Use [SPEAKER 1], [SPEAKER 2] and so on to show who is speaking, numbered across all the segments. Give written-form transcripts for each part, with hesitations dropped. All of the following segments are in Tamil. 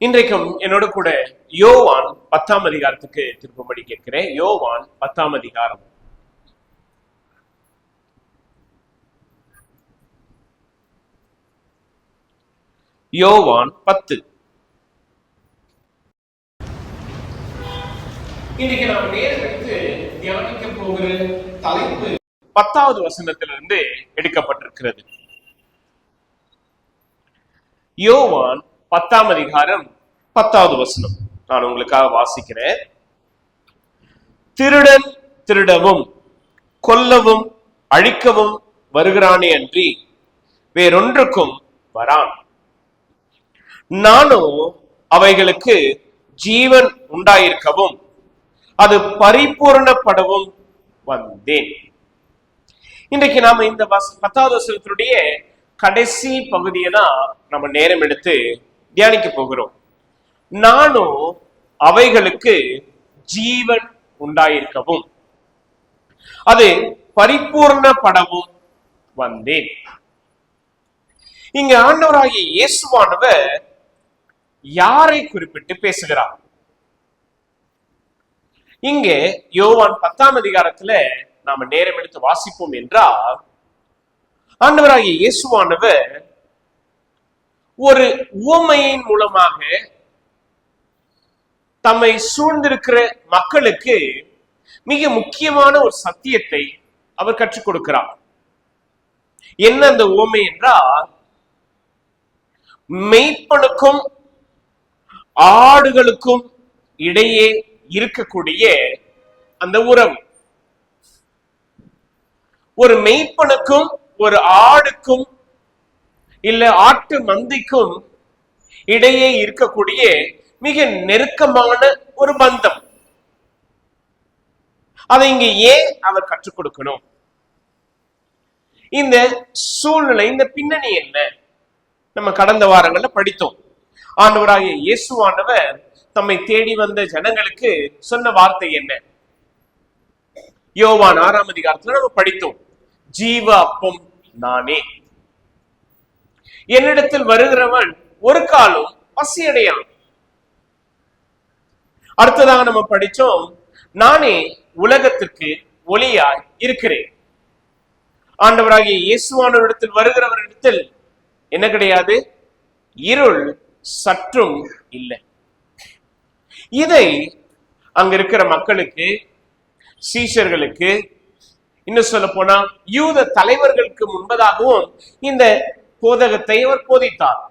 [SPEAKER 1] இன்றைக்கும் என்னோட கூட யோவான் 10ஆம் அதிகாரத்துக்கு திருப்பும்படி கேட்கிறேன். யோவான் 10ஆம் அதிகாரம். யோவான் 10. இன்றைக்கு நாம் நேரம் எடுத்து தியானிக்க போகிற தலைப்பு 10வது வசனத்திலிருந்து எடுக்கப்பட்டிருக்கிறது. யோவான் 10ஆம் அதிகாரம் 10வது வசனம் நான் உங்களுக்காக வாசிக்கிறேன். திருடன் திருடவும் கொல்லவும் அழிக்கவும் வருகிறானே அன்றி வேறொன்றுக்கும் வரான். நானோ அவைகளுக்கு ஜீவன் உண்டாயிருக்கவும் அது பரிபூரணப்படவும் வந்தேன். இன்றைக்கு நாம இந்த 10வது வசனத்தினுடைய கடைசி பகுதியை தான் நம்ம நேரம் எடுத்து தியானிக்க போகிறோம். நானும் அவைகளுக்கு ஜீவன் உண்டாயிருக்கவும் அது பரிபூர்ணப்படவும் வந்தேன். இங்க ஆண்டவராகிய இயேசுவானவர் யாரை குறிப்பிட்டு பேசுகிறார்? இங்கே யோவான் 10ஆம் அதிகாரத்துல நாம நேரம் எடுத்து வாசிப்போம் என்றால், ஆண்டவராகிய இயேசுவானவர் ஒரு உவமையின் மூலமாக தம்மை சூழ்ந்திருக்கிற மக்களுக்கு மிக முக்கியமான ஒரு சத்தியத்தை அவர் கற்றுக் கொடுக்கிறார். என்ன அந்த உவமை என்றால், மெய்ப்பனுக்கும் ஆடுகளுக்கும் இடையே இருக்கக்கூடிய அந்த உறவு. ஒரு மெய்ப்பனுக்கும் ஒரு ஆடுக்கும் இல்ல ஆட்டு மந்தைக்கும் இடையே இருக்கக்கூடிய மிக நெருக்கமான ஒரு பந்தம். அதை இங்க ஏன் அவர் கற்றுக் கொடுக்கணும்? இந்த சூழ்நிலை, இந்த பின்னணி என்ன? நம்ம கடந்த வாரங்கள்ல படித்தோம். ஆண்டவராகிய இயேசுவானவர் தம்மை தேடி வந்த ஜனங்களுக்கு சொன்ன வார்த்தை என்ன? யோவான் 6ஆம் அதிகாரத்துல நம்ம படித்தோம். ஜீவ அப்பம் நானே, என்னிடத்தில் வருகிறவன் ஒரு காலம் பசியடையான். அடுத்ததாக நம்ம படிச்சோம், நானே உலகத்திற்கு ஒளியாய் இருக்கிறேன். ஆண்டவராகிய இயேசுவானவரிடத்தில் வருகிறவரிடத்தில் என்ன கிடையாது? இருள் சற்றும் இல்லை. இதை அங்க இருக்கிற மக்களுக்கு, சீஷர்களுக்கு, இன்னும் சொல்ல போனா யூத தலைவர்களுக்கு முன்பதாகவும் இந்த போதகத்தை அவர் போதித்தார்.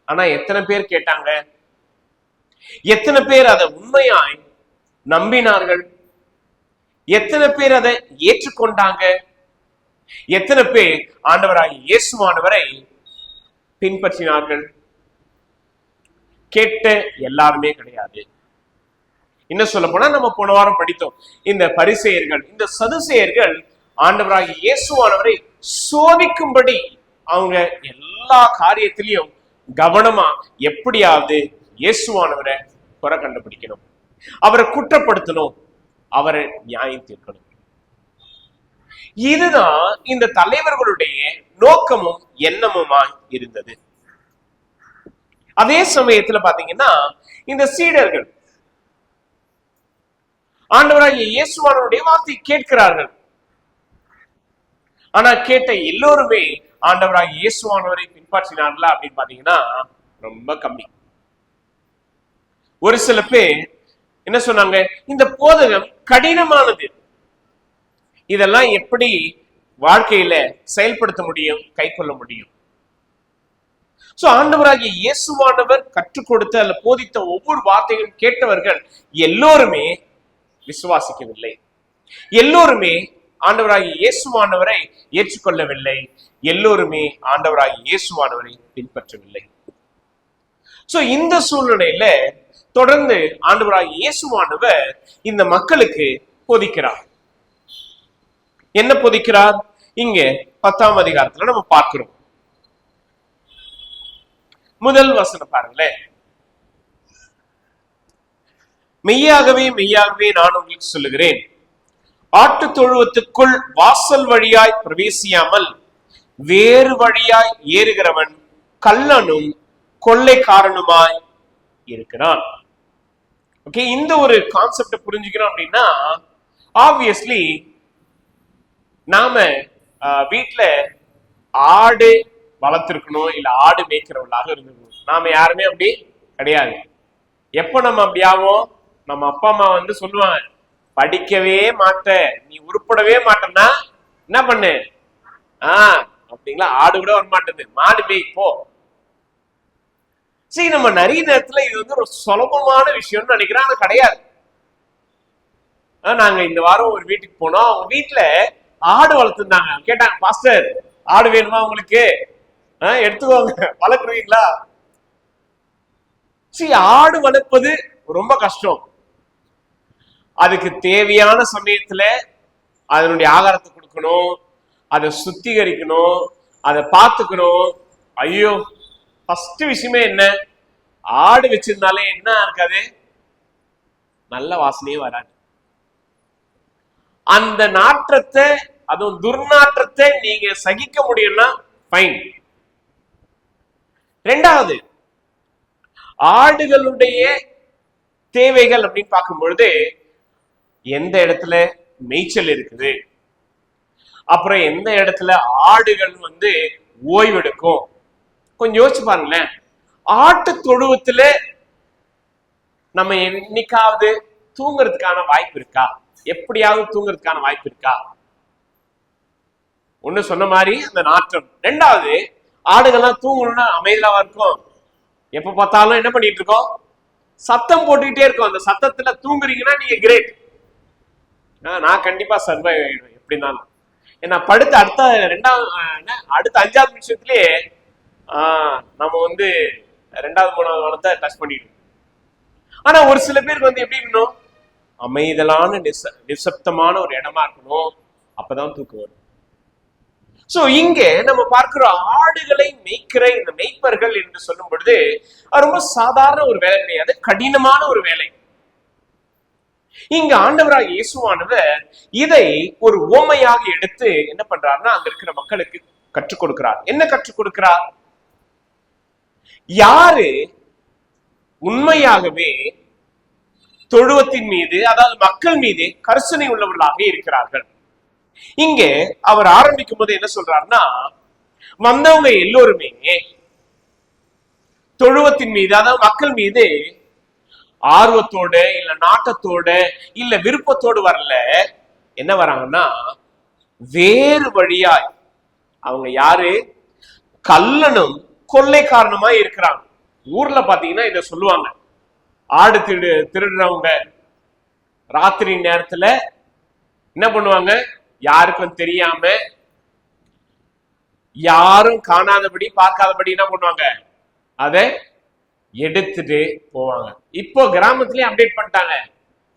[SPEAKER 1] ஆனா எத்தனை பேர் கேட்டாங்க? எத்தனை பேர் அதை உண்மையாய் நம்பினார்கள்? எத்தனை பேர் அதை ஏற்றுக்கொண்டாங்க? எத்தனை பேர் ஆண்டவராகிய இயேசுவானவரை பின்பற்றினார்கள்? கேட்ட எல்லாருமே கிடையாது. இன்னும் சொல்ல போனா நம்ம போன வாரம் படித்தோம், இந்த பரிசேயர்கள், இந்த சதுசேயர்கள் ஆண்டவராகிய இயேசுவானவரை சோதிக்கும்படி அவங்க எல்லா காரியத்திலையும் கவனமா எப்படியாவது இயேசுவானவரை குறை கண்டுபிடிக்கணும், அவரை குற்றப்படுத்தணும், அவரை நியாயம் தீர்க்கணும். இதுதான் இந்த தலைவர்களுடைய நோக்கமும் எண்ணமுமாய் இருந்தது. அதே சமயத்துல பாத்தீங்கன்னா இந்த சீடர்கள் ஆண்டவராகிய இயேசுவானவருடைய வார்த்தை கேட்கிறார்கள். ஆனா கேட்ட எல்லோருமே ஆண்டவராகிய இயேசுவானவரை பின்பற்றினார்களா அப்படின்னு பாத்தீங்கன்னா ரொம்ப கம்மி. ஒரு சில பேர் என்ன சொன்னாங்க? இந்த போதகம் கடினமானது, இதெல்லாம் எப்படி வாழ்க்கையில செயல்படுத்த முடியும், கை கொள்ள முடியும்? சோ ஆண்டவராகிய இயேசுவானவர் கற்றுக் கொடுத்த அல்ல போதித்த ஒவ்வொரு வார்த்தைகளும் கேட்டவர்கள் எல்லோருமே விசுவாசிக்கவில்லை. எல்லோருமே ஆண்டவராகிய இயேசுவானவரை ஏற்றுக்கொள்ளவில்லை. எல்லோருமே ஆண்டவராகிய இயேசுவானவரை பின்பற்றவில்லை. சோ இந்த சூழ்நிலையில தொடர்ந்து ஆண்டவராகிய இயேசுவானவர் இந்த மக்களுக்கு போதிக்கிறார். என்ன போதிக்கிறார்? இங்க 10ஆம் அதிகாரத்துல நம்ம பார்க்கிறோம். முதல் வசனம் பாருங்களேன். மெய்யாகவே மெய்யாகவே நான் உங்களுக்கு சொல்லுகிறேன், ஆட்டு தொழுவத்துக்குள் வாசல் வழியாய் பிரவேசியாமல் வேறு வழியாய் ஏறுகிறவன் கள்ளனும் கொள்ளைக்காரனுமாய் இருக்கிறான். ஓகே, இந்த ஒரு கான்செப்ட புரிஞ்சுக்கிறோம் அப்படின்னா ஆப்வியஸ்லி நாம வீட்டுல ஆடு வளர்த்திருக்கணும், இல்ல ஆடு மேய்க்கிறவர்களாக இருந்திருக்கணும். நாம யாருமே அப்படி கிடையாது. எப்ப நம்ம அப்படி ஆகும், நம்ம அப்பா அம்மா வந்து சொல்லுவாங்க, படிக்கவே மாட்ட, நீ உருப்படவே மாட்டேன்னா என்ன பண்ணு, அப்படிங்களா, ஆடு கூட வரமாட்டேது, மாடு மேய் போ. சரி, நம்ம நிறைய நேரத்துல இது வந்து ஒரு சுலபமான விஷயம்னு நினைக்கிறேன், ஆனா கிடையாது. நாங்க இந்த வாரம் ஒரு வீட்டுக்கு போனோம், அவங்க வீட்டுல ஆடு வளர்த்துருந்தாங்க. கேட்டாங்க, பாஸ்டர் ஆடு வேணுமா உங்களுக்கு, எடுத்துக்கோங்க, வளர்க்குறீங்களா? சரி, ஆடு வளர்ப்பது ரொம்ப கஷ்டம். அதுக்கு தேவையான சமயத்துல அதனுடைய ஆகாரத்தை கொடுக்கணும், அதை சுத்திகரிக்கணும், அதை பார்த்துக்கணும். ஐயோ, ஃபர்ஸ்ட் விஷயமே என்ன, ஆடு வச்சிருந்தாலே என்ன இருக்காது, நல்ல வாசனையே வராது. அந்த நாற்றத்தை, அதுவும் துர்நாற்றத்தை நீங்க சகிக்க முடியும்னா ஃபைன். ரெண்டாவது, ஆடுகளுடைய தேவைகள் அப்படின்னு பார்க்கும் பொழுது எந்த இடத்துல மேய்ச்சல் இருக்குது, அப்புறம் எந்த இடத்துல ஆடுகள் வந்து ஓய்வெடுக்கும், கொஞ்சம் யோசிச்சு பாருங்களேன். ஆட்டு தொழுவத்துல நம்ம என்னைக்காவது தூங்குறதுக்கான வாய்ப்பு இருக்கா? எப்படியாவது தூங்குறதுக்கான வாய்ப்பு இருக்கா? ஒண்ணு சொன்ன மாதிரி அந்த நாற்றம். ரெண்டாவது, ஆடுகள்லாம் தூங்கணும்னா அமைதியாவா இருக்கும்? எப்ப பார்த்தாலும் என்ன பண்ணிட்டு இருக்கோம், சத்தம் போட்டுக்கிட்டே இருக்கும். அந்த சத்தத்துல தூங்குறீங்கன்னா நீங்க கிரேட். நான் கண்டிப்பா சர்வை ஆயிடுவேன் எப்படின்னாலும். ஏன்னா படுத்து அடுத்த 5வது நிமிஷத்துலயே நம்ம வந்து 2வது 3வது வாரத்தை டச் பண்ணிடுவோம். ஆனா ஒரு சில பேருக்கு வந்து எப்படி இருக்கணும், அமைதலான நிசப்தமான ஒரு இடமா இருக்கணும், அப்பதான் தூக்கம் வரும். சோ இங்க நம்ம பார்க்கிறோம், ஆடுகளை மேய்க்கிற இந்த மேய்ப்பர்கள் என்று சொல்லும் பொழுது ரொம்ப சாதாரண ஒரு வேலை கிடையாது, கடினமான ஒரு வேலை. இங்க ஆண்டவராக இயேசுவானவர் இதை ஒரு உவமையாக எடுத்து என்ன பண்றாருன்னா அங்க இருக்கிற மக்களுக்கு கற்றுக் கொடுக்கிறார். என்ன கற்றுக் கொடுக்கிறார்? யாரு உண்மையாகவே தொழுவத்தின் மீது, அதாவது மக்கள் மீது கரிசனை உள்ளவர்களாக இருக்கிறார்கள். இங்க அவர் ஆரம்பிக்கும் போது என்ன சொல்றாருன்னா, வந்தவங்க எல்லோருமே தொழுவத்தின் மீது, அதாவது மக்கள் மீது ஆர்வத்தோட இல்ல நாட்டத்தோட இல்ல விருப்பத்தோடு வரல. என்ன வராங்கன்னா, வேறு வழியாய் அவங்க யாரு, கள்ளனும் கொள்ளைக்காரனுமா இருக்கிறாங்க. ஊர்ல பாத்தீங்கன்னா இத சொல்லுவாங்க, ஆடு திருடுறவங்க ராத்திரி நேரத்துல என்ன பண்ணுவாங்க, யாருக்கும் தெரியாம, யாரும் காணாதபடி பார்க்காதபடி என்ன பண்ணுவாங்க, அதை எடுத்துட்டு போவாங்க. இப்போ கிராமத்திலேயே அப்டேட் பண்ணிட்டாங்க,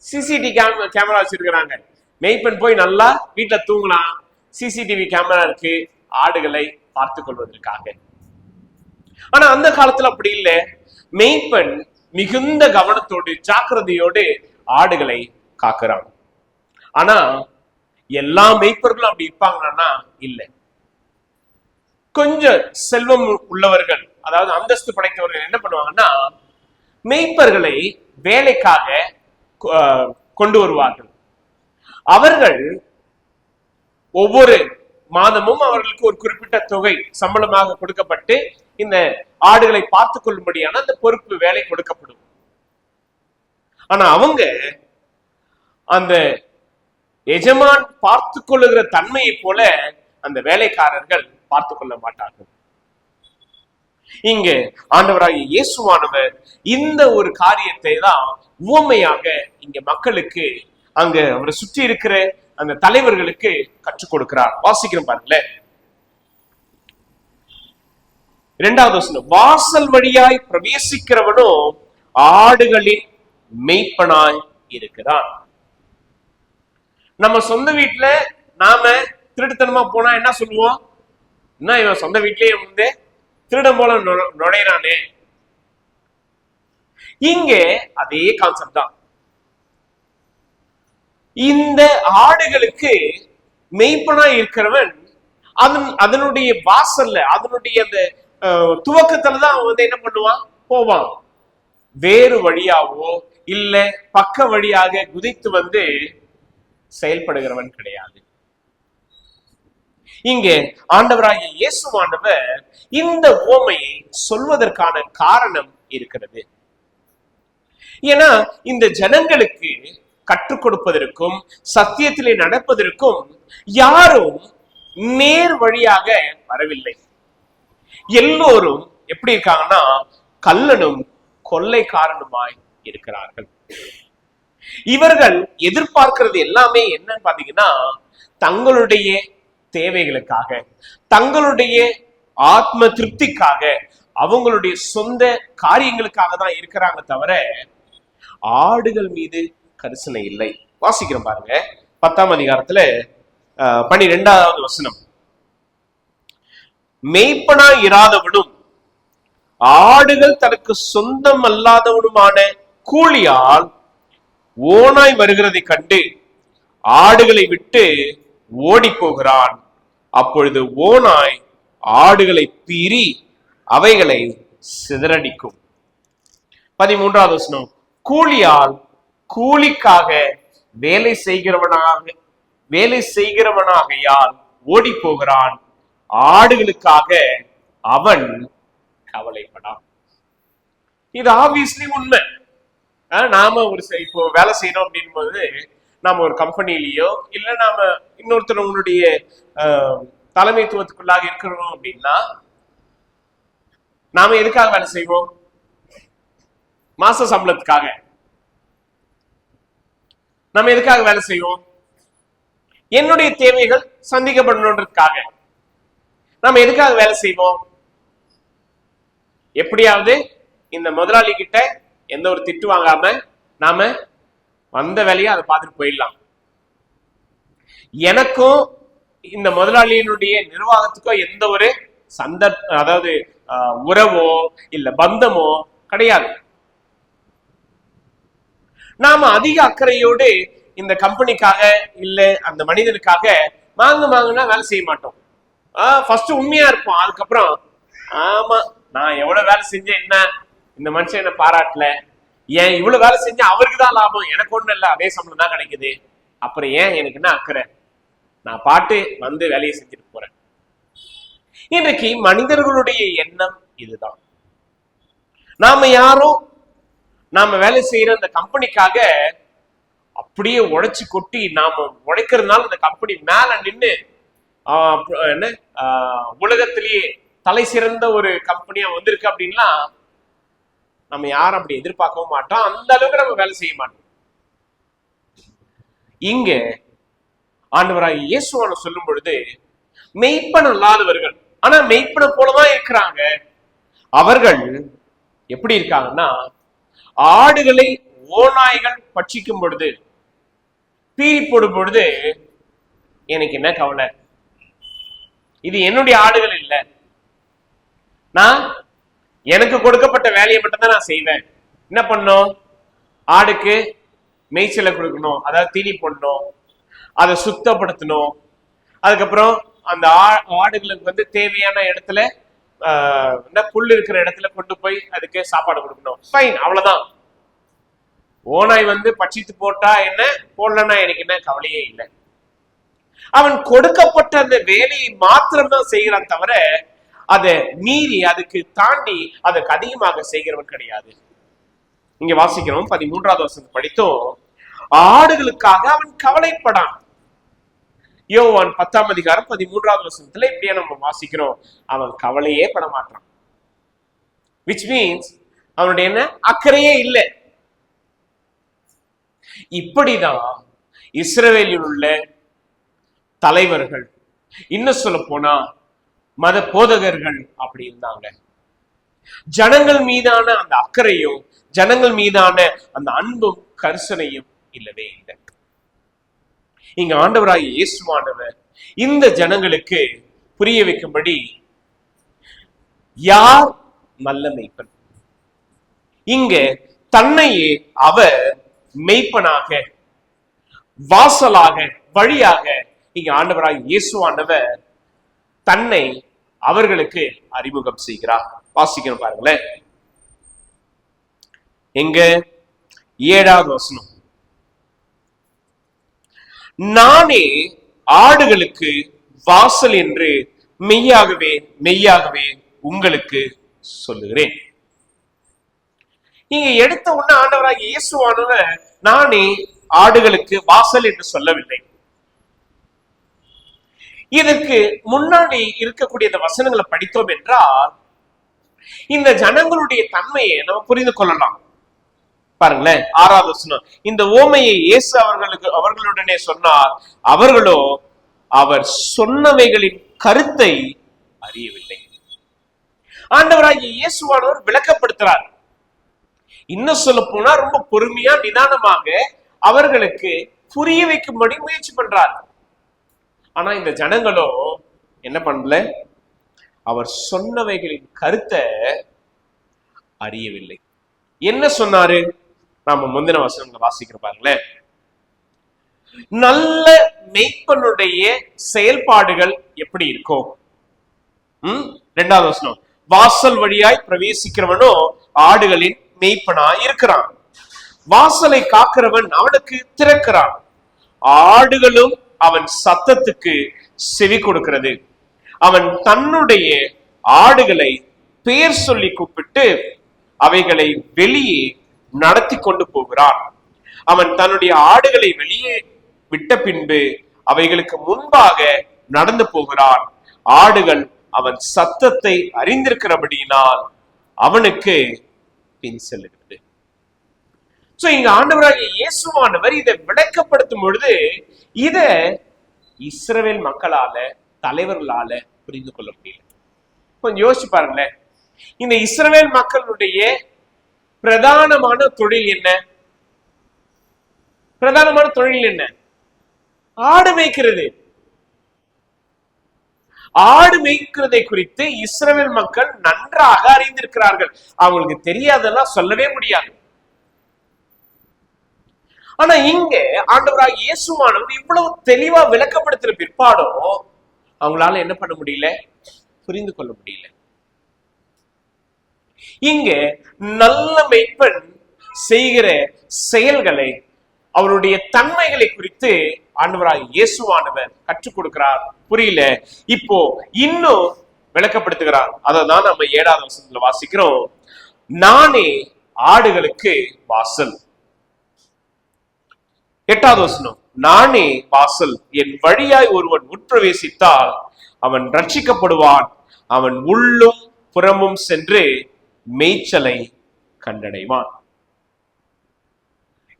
[SPEAKER 1] சிசிடிவி கேமரா வச்சிருக்கிறாங்க. மெய்ப்பெண் போய் நல்லா வீட்டுல தூங்கலாம், சிசிடிவி கேமரா இருக்கு ஆடுகளை பார்த்துக் கொள்வதற்காக. ஆனா அந்த காலத்துல அப்படி இல்லை. மெய்ப்பெண் மிகுந்த கவனத்தோடு ஜாக்கிரதையோடு ஆடுகளை காக்குறாங்க. ஆனா எல்லா மெய்ப்பர்களும் அப்படி இருப்பாங்கன்னா இல்லை. கொஞ்சம் செல்வம் உள்ளவர்கள், அதாவது அந்தஸ்து படைத்தவர்கள் என்ன பண்ணுவாங்கன்னா, மெய்ப்பர்களை வேலைக்காக கொண்டு வருவார்கள். அவர்கள் ஒவ்வொரு மாதமும் அவர்களுக்கு ஒரு குறிப்பிட்ட தொகை சம்பளமாக கொடுக்கப்பட்டு இந்த ஆடுகளை பார்த்துக் கொள்ளும்படியான அந்த பொறுப்பு வேலை கொடுக்கப்படும். ஆனா அவங்க அந்த எஜமான் பார்த்து கொள்ளுகிற தன்மையை போல அந்த வேலைக்காரர்கள் பார்த்து கொள்ள மாட்டார்கள். இங்க ஆண்டவராகிய இயேசுவானவர் இந்த ஒரு காரியத்தை தான் உவமையாக இங்க மக்களுக்கு, அங்க அவரை சுற்றி இருக்கிற அந்த தலைவர்களுக்கு கற்றுக் கொடுக்கிறார். வாசிக்கிறோம் பாருங்களேன். 2வது வசனம், வாசல் வழியாய் பிரவேசிக்கிறவனும் ஆடுகளின் மெய்ப்பனாய் இருக்கிறான். நம்ம சொந்த வீட்டுல நாம திருட்டுத்தனமா போனா என்ன சொல்லுவோம், என்ன இவன் சொந்த வீட்லயே வந்து திருடன் போல நுழைறானே. இங்கே அதே கான்செப்ட் தான். இந்த ஆடுகளுக்கு மெய்ப்பனா இருக்கிறவன் அதனுடைய வாசல்ல, அதனுடைய அந்த துவக்கத்துலதான் அவன் வந்து என்ன பண்ணுவான், போவான். வேறு வழியாவோ இல்ல பக்க வழியாக குதித்து வந்து செயல்படுகிறவன் கிடையாது. இங்கே ஆண்டவராகிய இயேசுவானவர் இந்த உவமையை சொல்வதற்கான காரணம் இருக்கிறது. ஏன்னா இந்த ஜனங்களுக்கு கற்றுக் கொடுப்பதற்கும் சத்தியத்திலே நடப்பதற்கும் யாரும் நேர் வழியாக வரவில்லை. எல்லோரும் எப்படி இருக்காங்கன்னா கள்ளனும் கொள்ளைக்காரனுமாய் இருக்கிறார்கள். இவர்கள் எதிர்பார்க்கிறது எல்லாமே என்னன்னு பாத்தீங்கன்னா தங்களுடைய தேவைகளுக்காக, தங்களுடைய ஆத்ம திருப்திக்காக, அவங்களுடைய சொந்த காரியங்களுக்காக தான் இருக்கிறாங்க தவிர ஆடுகள் மீது கரிசனை இல்லை. வாசிக்கிறோம் பாருங்க, 10ஆம் அதிகாரத்துல 12வது வசனம். மேய்ப்பனா இராதவனும் ஆடுகள் தனக்கு சொந்தம் அல்லாதவனுமான கூலியால் ஓனாய் வருகிறதை கண்டு ஆடுகளை விட்டு ஓடி போகிறான். அப்பொழுது ஓனாய் ஆடுகளை பீறி அவைகளை சிதறடிக்கும். 13வது வசனம். கூலியால் கூலிக்காக வேலை செய்கிறவனாகையால் ஓடி போகிறான். ஆடுகளுக்காக அவன் கவலைப்படான். இது ஆப்வியஸ்லி உண்மை. நாம ஒரு இப்போ வேலை செய்யறோம் அப்படின் போது நாம ஒரு கம்பெனிலேயோ இல்ல நாம இன்னொருத்தவங்களுடைய தலைமைத்துவத்துக்குள்ளாக இருக்கிறோம் அப்படின்னா நாம எதுக்காக வேலை செய்வோம்? மாச சம்பளத்துக்காக. நம்ம எதுக்காக வேலை செய்வோம்? என்னுடைய தேவைகள் சந்திக்கப்படணுன்றதுக்காக. நம்ம எதுக்காக வேலை செய்வோம்? எப்படியாவது இந்த முதலாளி கிட்ட எந்த ஒரு திட்டு வாங்காம நாம வந்த வேலையை அதை பார்த்துட்டு போயிடலாம். எனக்கும் இந்த முதலாளியினுடைய நிர்வாகத்துக்கோ எந்த ஒரு அதாவது உறவோ இல்ல பந்தமோ கிடையாது. நாம அதிக அக்கறையோடு இந்த கம்பெனிக்காக இல்ல அந்த மனிதனுக்காக வாங்கினா வேலை செய்ய மாட்டோம். ஃபர்ஸ்ட் உண்மையா இருப்போம். அதுக்கப்புறம் ஆமா நான் எவ்வளவு வேலை செஞ்சேன், என்ன இந்த மனுஷன் என்ன பாராட்டல, ஏன் இவ்வளவு வேலை செஞ்சா அவருக்கு தான் லாபம், எனக்கு ஒண்ணு இல்லை, அதே சம்பளம் தான் கிடைக்குது, அப்புறம் ஏன் எனக்கு என்ன அக்கறை, நான் பாட்டு வந்து வேலையை செஞ்சுட்டு போறேன். இன்றைக்கு மனிதர்களுடைய எண்ணம் இதுதான். நாம யாரும் நாம வேலை செய்யற அந்த கம்பெனிக்காக அப்படியே உழைச்சு கொட்டி நாம உழைக்கிறதுனால அந்த கம்பெனி மேல நின்று என்ன உலகத்திலேயே தலை சிறந்த ஒரு கம்பெனியா வந்திருக்கு அப்படின்னா நம்ம யாரும் அப்படி எதிர்பார்க்கவும் மாட்டோம். அந்த அளவுக்கு நம்ம வேலை செய்ய மாட்டோம். இங்க ஆண்டவராகிய இயேசுவான சொல்லும் பொழுது மெய்ப்பன் அல்லாதவர்கள், ஆனா மெய்ப்பனை போலதான் இருக்கிறாங்க. அவர்கள் எப்படி இருக்காங்கன்னா ஆடுகளை ஓநாய்கள் பட்சிக்கும் பொழுது, பீறி போடும் பொழுது எனக்கு என்ன கவலை, இது என்னுடைய ஆடுகள் இல்லை, நான் எனக்கு கொடுக்கப்பட்ட வேலையை மட்டும்தான் நான் செய்வேன். என்ன பண்ணும்? ஆடுக்கு மேய்ச்சலை கொடுக்கணும், அதாவது தீனி போடணும், அதை சுத்தப்படுத்தணும், அதுக்கப்புறம் அந்த ஆடுகளுக்கு வந்து தேவையான இடத்துல புல் இருக்கிற இடத்துல கொண்டு போய் அதுக்கு சாப்பாடு கொடுக்கணும். ஃபைன், அவ்வளவுதான். ஓனாய் வந்து பட்சித்து போட்டா என்ன, போடலன்னா எனக்கு என்ன கவலையே இல்லை. அவன் கொடுக்கப்பட்ட அந்த வேலையை மாத்திரம்தான் செய்கிறான் தவிர அதை மீறி அதுக்கு தாண்டி அதற்கு அதிகமாக செய்கிறவன் கிடையாது. இங்க வாசிக்கிறோம் 13வது வசனம் படித்தோம். ஆடுகளுக்காக அவன் கவலைப்படான். யோவான் 10ஆம் அதிகாரம் 13வது வசனத்துல இப்படியே நம்ம வாசிக்கிறோம், அவன் கவலையே பட மாட்டான். which means அவனுடைய என்ன அக்கறையே இல்லை. இப்படிதான் இஸ்ரவேலில் உள்ள தலைவர்கள், இன்னும் சொல்ல போனா மத போதகர்கள் அப்படி இருந்தாங்க. ஜனங்கள் மீதான அந்த அக்கறையும் ஜனங்கள் மீதான அந்த அன்பும் கரிசனையும் இல்லவே இல்லை. இங்க ஆண்டவராகிய இயேசுவானவர் இந்த ஜனங்களுக்கு புரிய வைக்கும்படி யார் நல்ல மெய்ப்பன், இங்க தன்னையே அவர் மெய்ப்பனாக வாசலாக வழியாக இங்க ஆண்டவராகிய இயேசுவானவர் தன்னை அவர்களுக்கு அறிமுகம் செய்கிறார். வாசிக்கணும் பாருங்களேன். எங்க 7வது வசனம், நானே ஆடுகளுக்கு வாசல் என்று மெய்யாகவே மெய்யாகவே உங்களுக்கு சொல்லுகிறேன். நீங்க எடுத்த உடனே ஆண்டவராகிய இயேசுவானவர் நானே ஆடுகளுக்கு வாசல் என்று சொல்லவில்லை. இதற்கு முன்னாடி இருக்கக்கூடிய இந்த வசனங்களை படித்தோம் என்றால் இந்த ஜனங்களுடைய தன்மையை நம்ம புரிந்து கொள்ளலாம். பாருங்களேன், 6வது வசனம், இந்த ஓமையை இயேசு அவர்களுடனே சொன்னார், அவர்களோ அவர் சொன்னவைகளின் கருத்தை அறியவில்லை. ஆண்டவராகிய இயேசுவானவர் விளக்கப்படுத்துறார். இன்னும் சொல்ல போனா ரொம்ப பொறுமையா நிதானமாக அவர்களுக்கு புரிய வைக்கும்படி முயற்சி பண்றார். ஆனா இந்த ஜனங்களோ என்ன பண்ணல, அவர் சொன்னவைகளின் கருத்தை அறியவில்லை. என்ன சொன்னாரு? நாம முந்தின வசனங்களை வாசிக்கிற பாருங்களேன். நல்ல மெய்ப்பனுடைய செயல்பாடுகள் எப்படி இருக்கும்? 2வது வசனம், வாசல் வழியாய் பிரவேசிக்கிறவனோ ஆடுகளின் மெய்ப்பனாய் இருக்கிறான். வாசலை காக்கிறவன் அவனுக்கு திறக்கிறான். ஆடுகளும் அவன் சத்தத்துக்கு செவி கொடுக்கிறது. அவன் தன்னுடைய ஆடுகளை பெயர் சொல்லி கூப்பிட்டு அவைகளை வெளியே நடத்தி கொண்டு போகிறான். அவன் தன்னுடைய ஆடுகளை வெளியே விட்ட பின்பு அவைகளுக்கு முன்பாக நடந்து போகிறான். ஆடுகள் அவன் சத்தத்தை அறிந்திருக்கிறபடியினால் அவனுக்கு பின் செல்லுகிறது. சோ இங்க ஆண்டவராகிய இயேசுவானவர் இதை விளக்கப்படுத்தும் பொழுது இத இஸ்ரவேல் மக்களால, தலைவர்களால புரிந்து கொள்ள முடியல. கொஞ்சம் யோசிச்சு பாருங்களேன், இந்த இஸ்ரவேல் மக்களுடைய பிரதானமான தொழில் என்ன? பிரதானமான தொழில் என்ன? ஆடு மேய்க்கிறது. ஆடு மேய்க்கிறதை குறித்து இஸ்ரவேல் மக்கள் நன்றாக அறிந்திருக்கிறார்கள். அவங்களுக்கு தெரியாதெல்லாம் சொல்லவே முடியாது. ஆனா இங்க ஆண்டவராகிய இயேசுவானவர் இவ்வளவு தெளிவா விளக்கப்படுத்துற பிற்பாடும் அவங்களால என்ன பண்ண முடியல, புரிந்து கொள்ள முடியல. இங்க நல்ல மெய்ப்பன் செய்கிற செயல்களை, அவருடைய தன்மைகளை குறித்து ஆண்டவராகிய இயேசுவானவர் கற்றுக் கொடுக்கிறார். புரியல, இப்போ இன்னும் விளக்கப்படுத்துகிறார். அதான் நம்ம 7வது வசனத்துல வாசிக்கிறோம், நானே ஆடுகளுக்கு வாசல். 8வது வசனம், நானே வாசல், என் வழியாய் ஒருவன் உட்பிரவேசித்தால் அவன் ரட்சிக்கப்படுவான். அவன் உள்ளும் புறமும் சென்று மேய்ச்சலை கண்டடைவான்.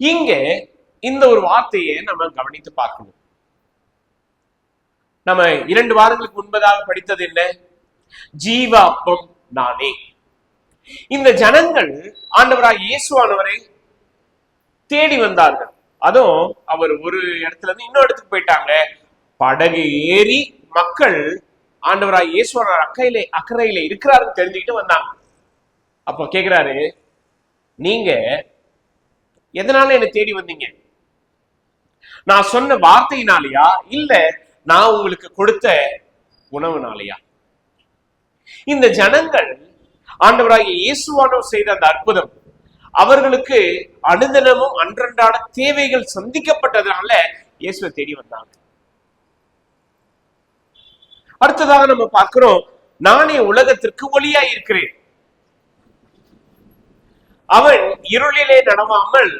[SPEAKER 1] இங்க இந்த ஒரு வார்த்தையை நம்ம கவனித்து பார்க்கணும். நம்ம 2 வாரங்களுக்கு முன்பதாக படித்தது என்ன? ஜீவ அப்பம் நானே. இந்த ஜனங்கள் ஆண்டவராகிய இயேசுவானவரை தேடி வந்தார்கள். அதுவும் அவர் ஒரு இடத்துல இருந்து இன்னொரு இடத்துக்கு போயிட்டாங்க. படகு ஏறி மக்கள் ஆண்டவராகிய இயேசுவானவர் அக்கறையில இருக்கிறாருன்னு தெரிஞ்சுக்கிட்டு வந்தாங்க. அப்ப கேக்குறாரு, நீங்க எதனால என்ன தேடி வந்தீங்க? நான் சொன்ன வார்த்தையினாலயா, இல்ல நான் உங்களுக்கு கொடுத்த உணவுனாலயா? இந்த ஜனங்கள் ஆண்டவராகிய இயேசுவானவர் செய்த அந்த அற்புதம், அவர்களுக்கு அனுதினமும் அன்றன்றாட தேவைகள் சந்திக்கப்பட்டதுனால இயேசுவை தேடி வந்தாங்க. அடுத்ததாக நம்ம பார்க்கிறோம், நானே உலகத்திற்கு ஒளியாய் இருக்கிறேன். அவன் இருளிலே நடவாமல்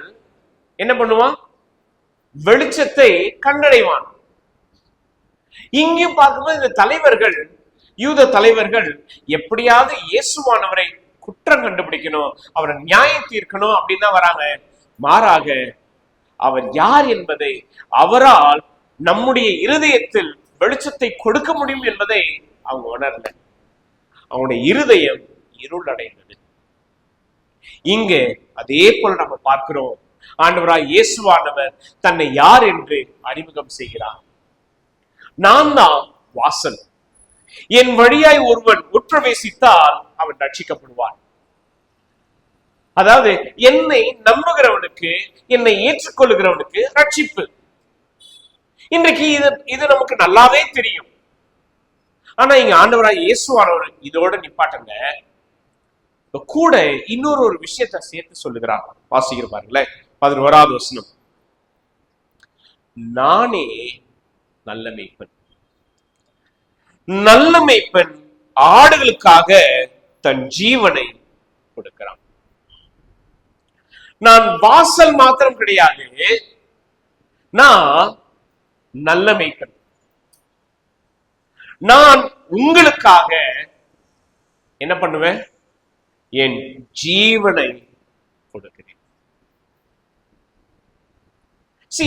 [SPEAKER 1] என்ன பண்ணுவான்? வெளிச்சத்தை கண்டடைவான். இங்கேயும் பார்க்கும்போது இந்த தலைவர்கள், யூத தலைவர்கள் எப்படியாவது இயேசுவானவரை குற்றம் கண்டுபிடிக்கணும், அவரை நியாயம் தீர்க்கணும் அப்படின்னு தான் வராங்க. மாறாக அவர் யார் என்பதை, அவரால் நம்முடைய இருதயத்தில் வெளிச்சத்தை கொடுக்க முடியும் என்பதை அவங்க உணரல. அவனுடைய இருதயம் இருள் அடைந்தது. இங்க அதே போல நம்ம பார்க்கிறோம், ஆண்டவராய் இயேசுவானவர் தன்னை யார் என்று அறிமுகம் செய்கிறார். நான் தான் வாசல், என் வழியாய் ஒருவன் உட்பிரவேசித்தால் அவன் ரட்சிக்கப்படுவான். அதாவது என்னை நம்புகிறவனுக்கு, என்னை ஏற்றுக்கொள்ளுகிறவனுக்கு ரட்சிப்பு. இன்றைக்கு இது நமக்கு நல்லாவே தெரியும். ஆனா இங்க ஆண்டவராய் இயேசுவானவர் இதோட நிப்பாட்டுங்க. கூட இன்னொரு விஷயத்தை சேர்த்து சொல்லுகிறார். வாசிக்கிற பாருங்களேன், 11வது வசனம். நானே நல்ல மேய்ப்பன், நல்ல மேய்ப்பன் ஆடுகளுக்காக தன் ஜீவனை கொடுக்கிறான். நான் வாசல் மாத்திரம் கிடையாது, நான் நல்ல மேய்ப்பன். நான் உங்களுக்காக என்ன பண்ணுவேன்? என் ஜீவனை கொடுக்கிறேன்.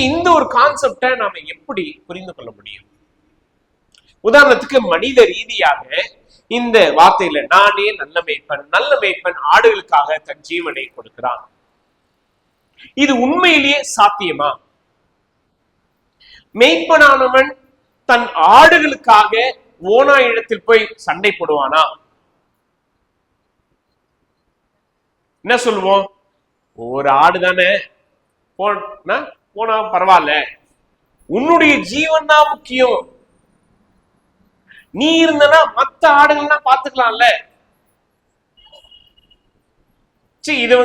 [SPEAKER 1] இந்த ஒரு கான்செப்டை நாம எப்படி புரிந்து கொள்ள முடியும்? உதாரணத்துக்கு மனித ரீதியாக இந்த வார்த்தையில நானே நல்ல மேய்ப்பன், நல்ல மேய்ப்பன் ஆடுகளுக்காக தன் ஜீவனை கொடுக்கிறான், இது உண்மையிலேயே சாத்தியமா? மேய்ப்பனானவன் தன் ஆடுகளுக்காக ஓனா இடத்தில் போய் சண்டை போடுவானா? என்ன சொல்லுவோம்? ஒரு ஆடு தானே, போனா பரவாயில்ல, உன்னுடைய ஜீவன் தான் முக்கியம், நீ இருந்தனா மத்த ஆடுகள்னா பாத்துக்கலாம்ல. இது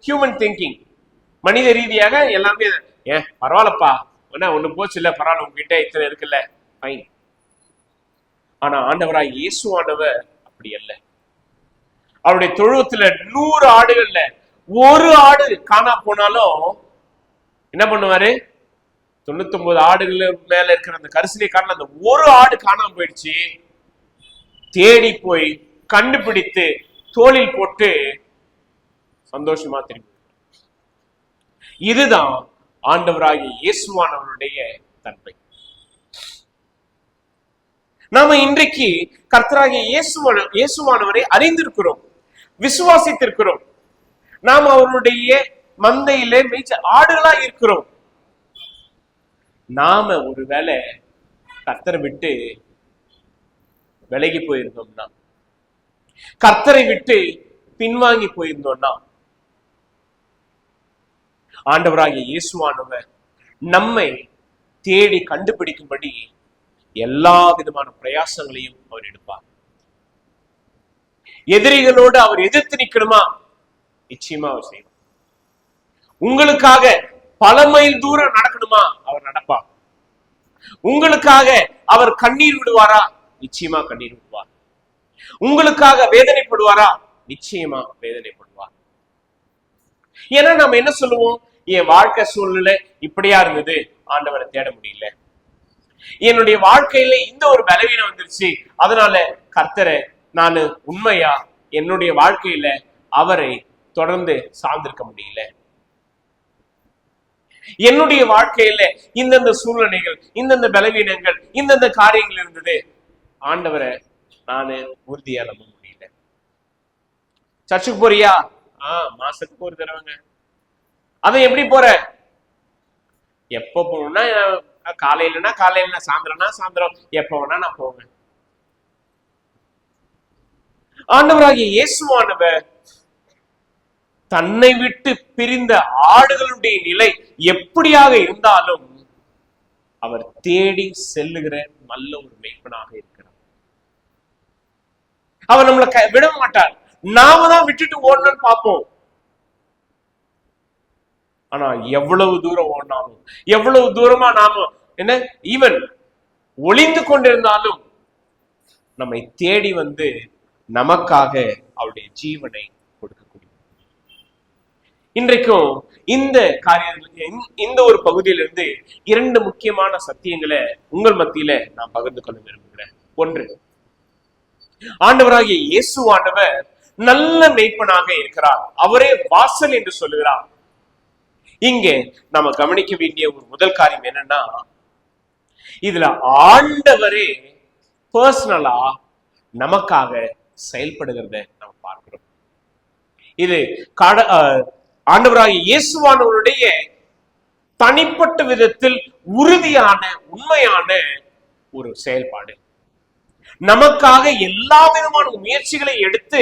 [SPEAKER 1] ஹியூமன் திங்கிங், மனித ரீதியாக எல்லாமே ஏன் பரவாயில்லப்பா, ஒண்ணு போச்சு இல்ல, பரவாயில்ல, உங்ககிட்ட இத்தனை இருக்குல்ல, ஃபைன். ஆனா ஆண்டவராய் இயேசுவானவர் அப்படி அல்ல. அவருடைய தொழுவத்துல 100 ஆடுகள்ல ஒரு ஆடு காணா போனாலும் என்ன பண்ணுவாரு? 99 ஆடுகள் மேல இருக்கிற அந்த கரிசனை காட்டில் அந்த ஒரு ஆடு காணாம போயிடுச்சு, தேடி போய் கண்டுபிடித்து தோளில் போட்டு சந்தோஷமா திரும்பி. இதுதான் ஆண்டவராகிய இயேசுவானவருடைய தன்மை. நாம இன்றைக்கு கர்த்தராகிய இயேசுவானவரை அறிந்திருக்கிறோம், விசுவாசித்திருக்கிறோம். நாம் அவருடைய மந்தையிலே மேய்ச்ச ஆடுகளா இருக்கிறோம். நாம ஒருவேளை கர்த்தரை விட்டு விலகி போயிருந்தோம்னா, கர்த்தரை விட்டு பின்வாங்கி போயிருந்தோம்னா, ஆண்டவராகிய இயேசுவானவர் நம்மை தேடி கண்டுபிடிக்கும்படி எல்லா விதமான பிரயாசங்களையும் அவர் எடுப்பார். எதிரிகளோடு அவர் எதிர்த்து நிக்கணுமா? நிச்சயமா அவர் செய்வார். உங்களுக்காக பல மைல் தூரம் நடக்கணுமா? அவர் நடப்பார். உங்களுக்காக அவர் கண்ணீர் விடுவாரா? நிச்சயமா கண்ணீர் விடுவார். உங்களுக்காக வேதனைப்படுவாரா? நிச்சயமா வேதனைப்படுவார். ஏன்னா நம்ம என்ன சொல்லுவோம்? என் வாழ்க்கை சூழ்நிலை இப்படியா இருந்தது, ஆண்டவரை தேட முடியல, என்னுடைய வாழ்க்கையில இந்த ஒரு பலவீனம் வந்துருச்சு, அதனால கர்த்தரை நான் உண்மையா என்னுடைய வாழ்க்கையில அவரை தொடர்ந்து சார்ந்திருக்க முடியல, என்னுடைய வாழ்க்கையில இந்தந்த சூழ்நிலைகள், இந்தந்த பலவீனங்கள், இந்தந்த காரியங்கள் இருந்தது, ஆண்டவரை நானு உறுதியா நம்ப முடியல. சர்ச்சுக்கு போறியா? மாசத்துக்கு ஒரு தடவைங்க. அதை எப்படி போற? எப்ப போகணும்னா காலையிலனா காலையில, சாயந்தரம்னா சாயந்தரம், எப்ப வேணா நான் போவேன். ஆண்டவராகிய இயேசுவானவர் தன்னை விட்டு பிரிந்த ஆடுகளுடைய நிலை எப்படியாக இருந்தாலும் அவர் தேடி செல்லுகிற நல்ல ஒரு மேய்ப்பனாக இருக்கிறார். அவர் நம்மளை விட மாட்டார். நாம தான் விட்டுட்டு ஓடணும்னு பார்ப்போம். ஆனா எவ்வளவு தூரம் ஓடினாலும், எவ்வளவு தூரமா நாம என்ன ஈவன் ஒளிந்து கொண்டிருந்தாலும் நம்மை தேடி வந்து நமக்காக அவருடைய ஜீவனை கொடுக்கக்கூடிய. இன்றைக்கும் இந்த காரியங்கள், இந்த ஒரு பகுதியிலிருந்து 2 முக்கியமான சத்தியங்களை உங்கள் மத்தியில நான் பகிர்ந்து கொள்ள விரும்புகிறேன். ஒன்று, ஆண்டவராகிய இயேசுவானவர் நல்ல மேய்ப்பனாக இருக்கிறார், அவரே வாசல் என்று சொல்லுகிறார். இங்க நம்ம கவனிக்க வேண்டிய ஒரு முதல் காரியம் என்னன்னா, இதுல ஆண்டவரே பர்சனலா நமக்காக செயல்படுகிறத நம்ம பார்க்கிறோம். இது ஆண்டவராகிய இயேசுவானவருடைய தனிப்பட்ட விதத்தில் உறுதியான உண்மையான ஒரு செயல்பாடு. நமக்காக எல்லா விதமான முயற்சிகளை எடுத்து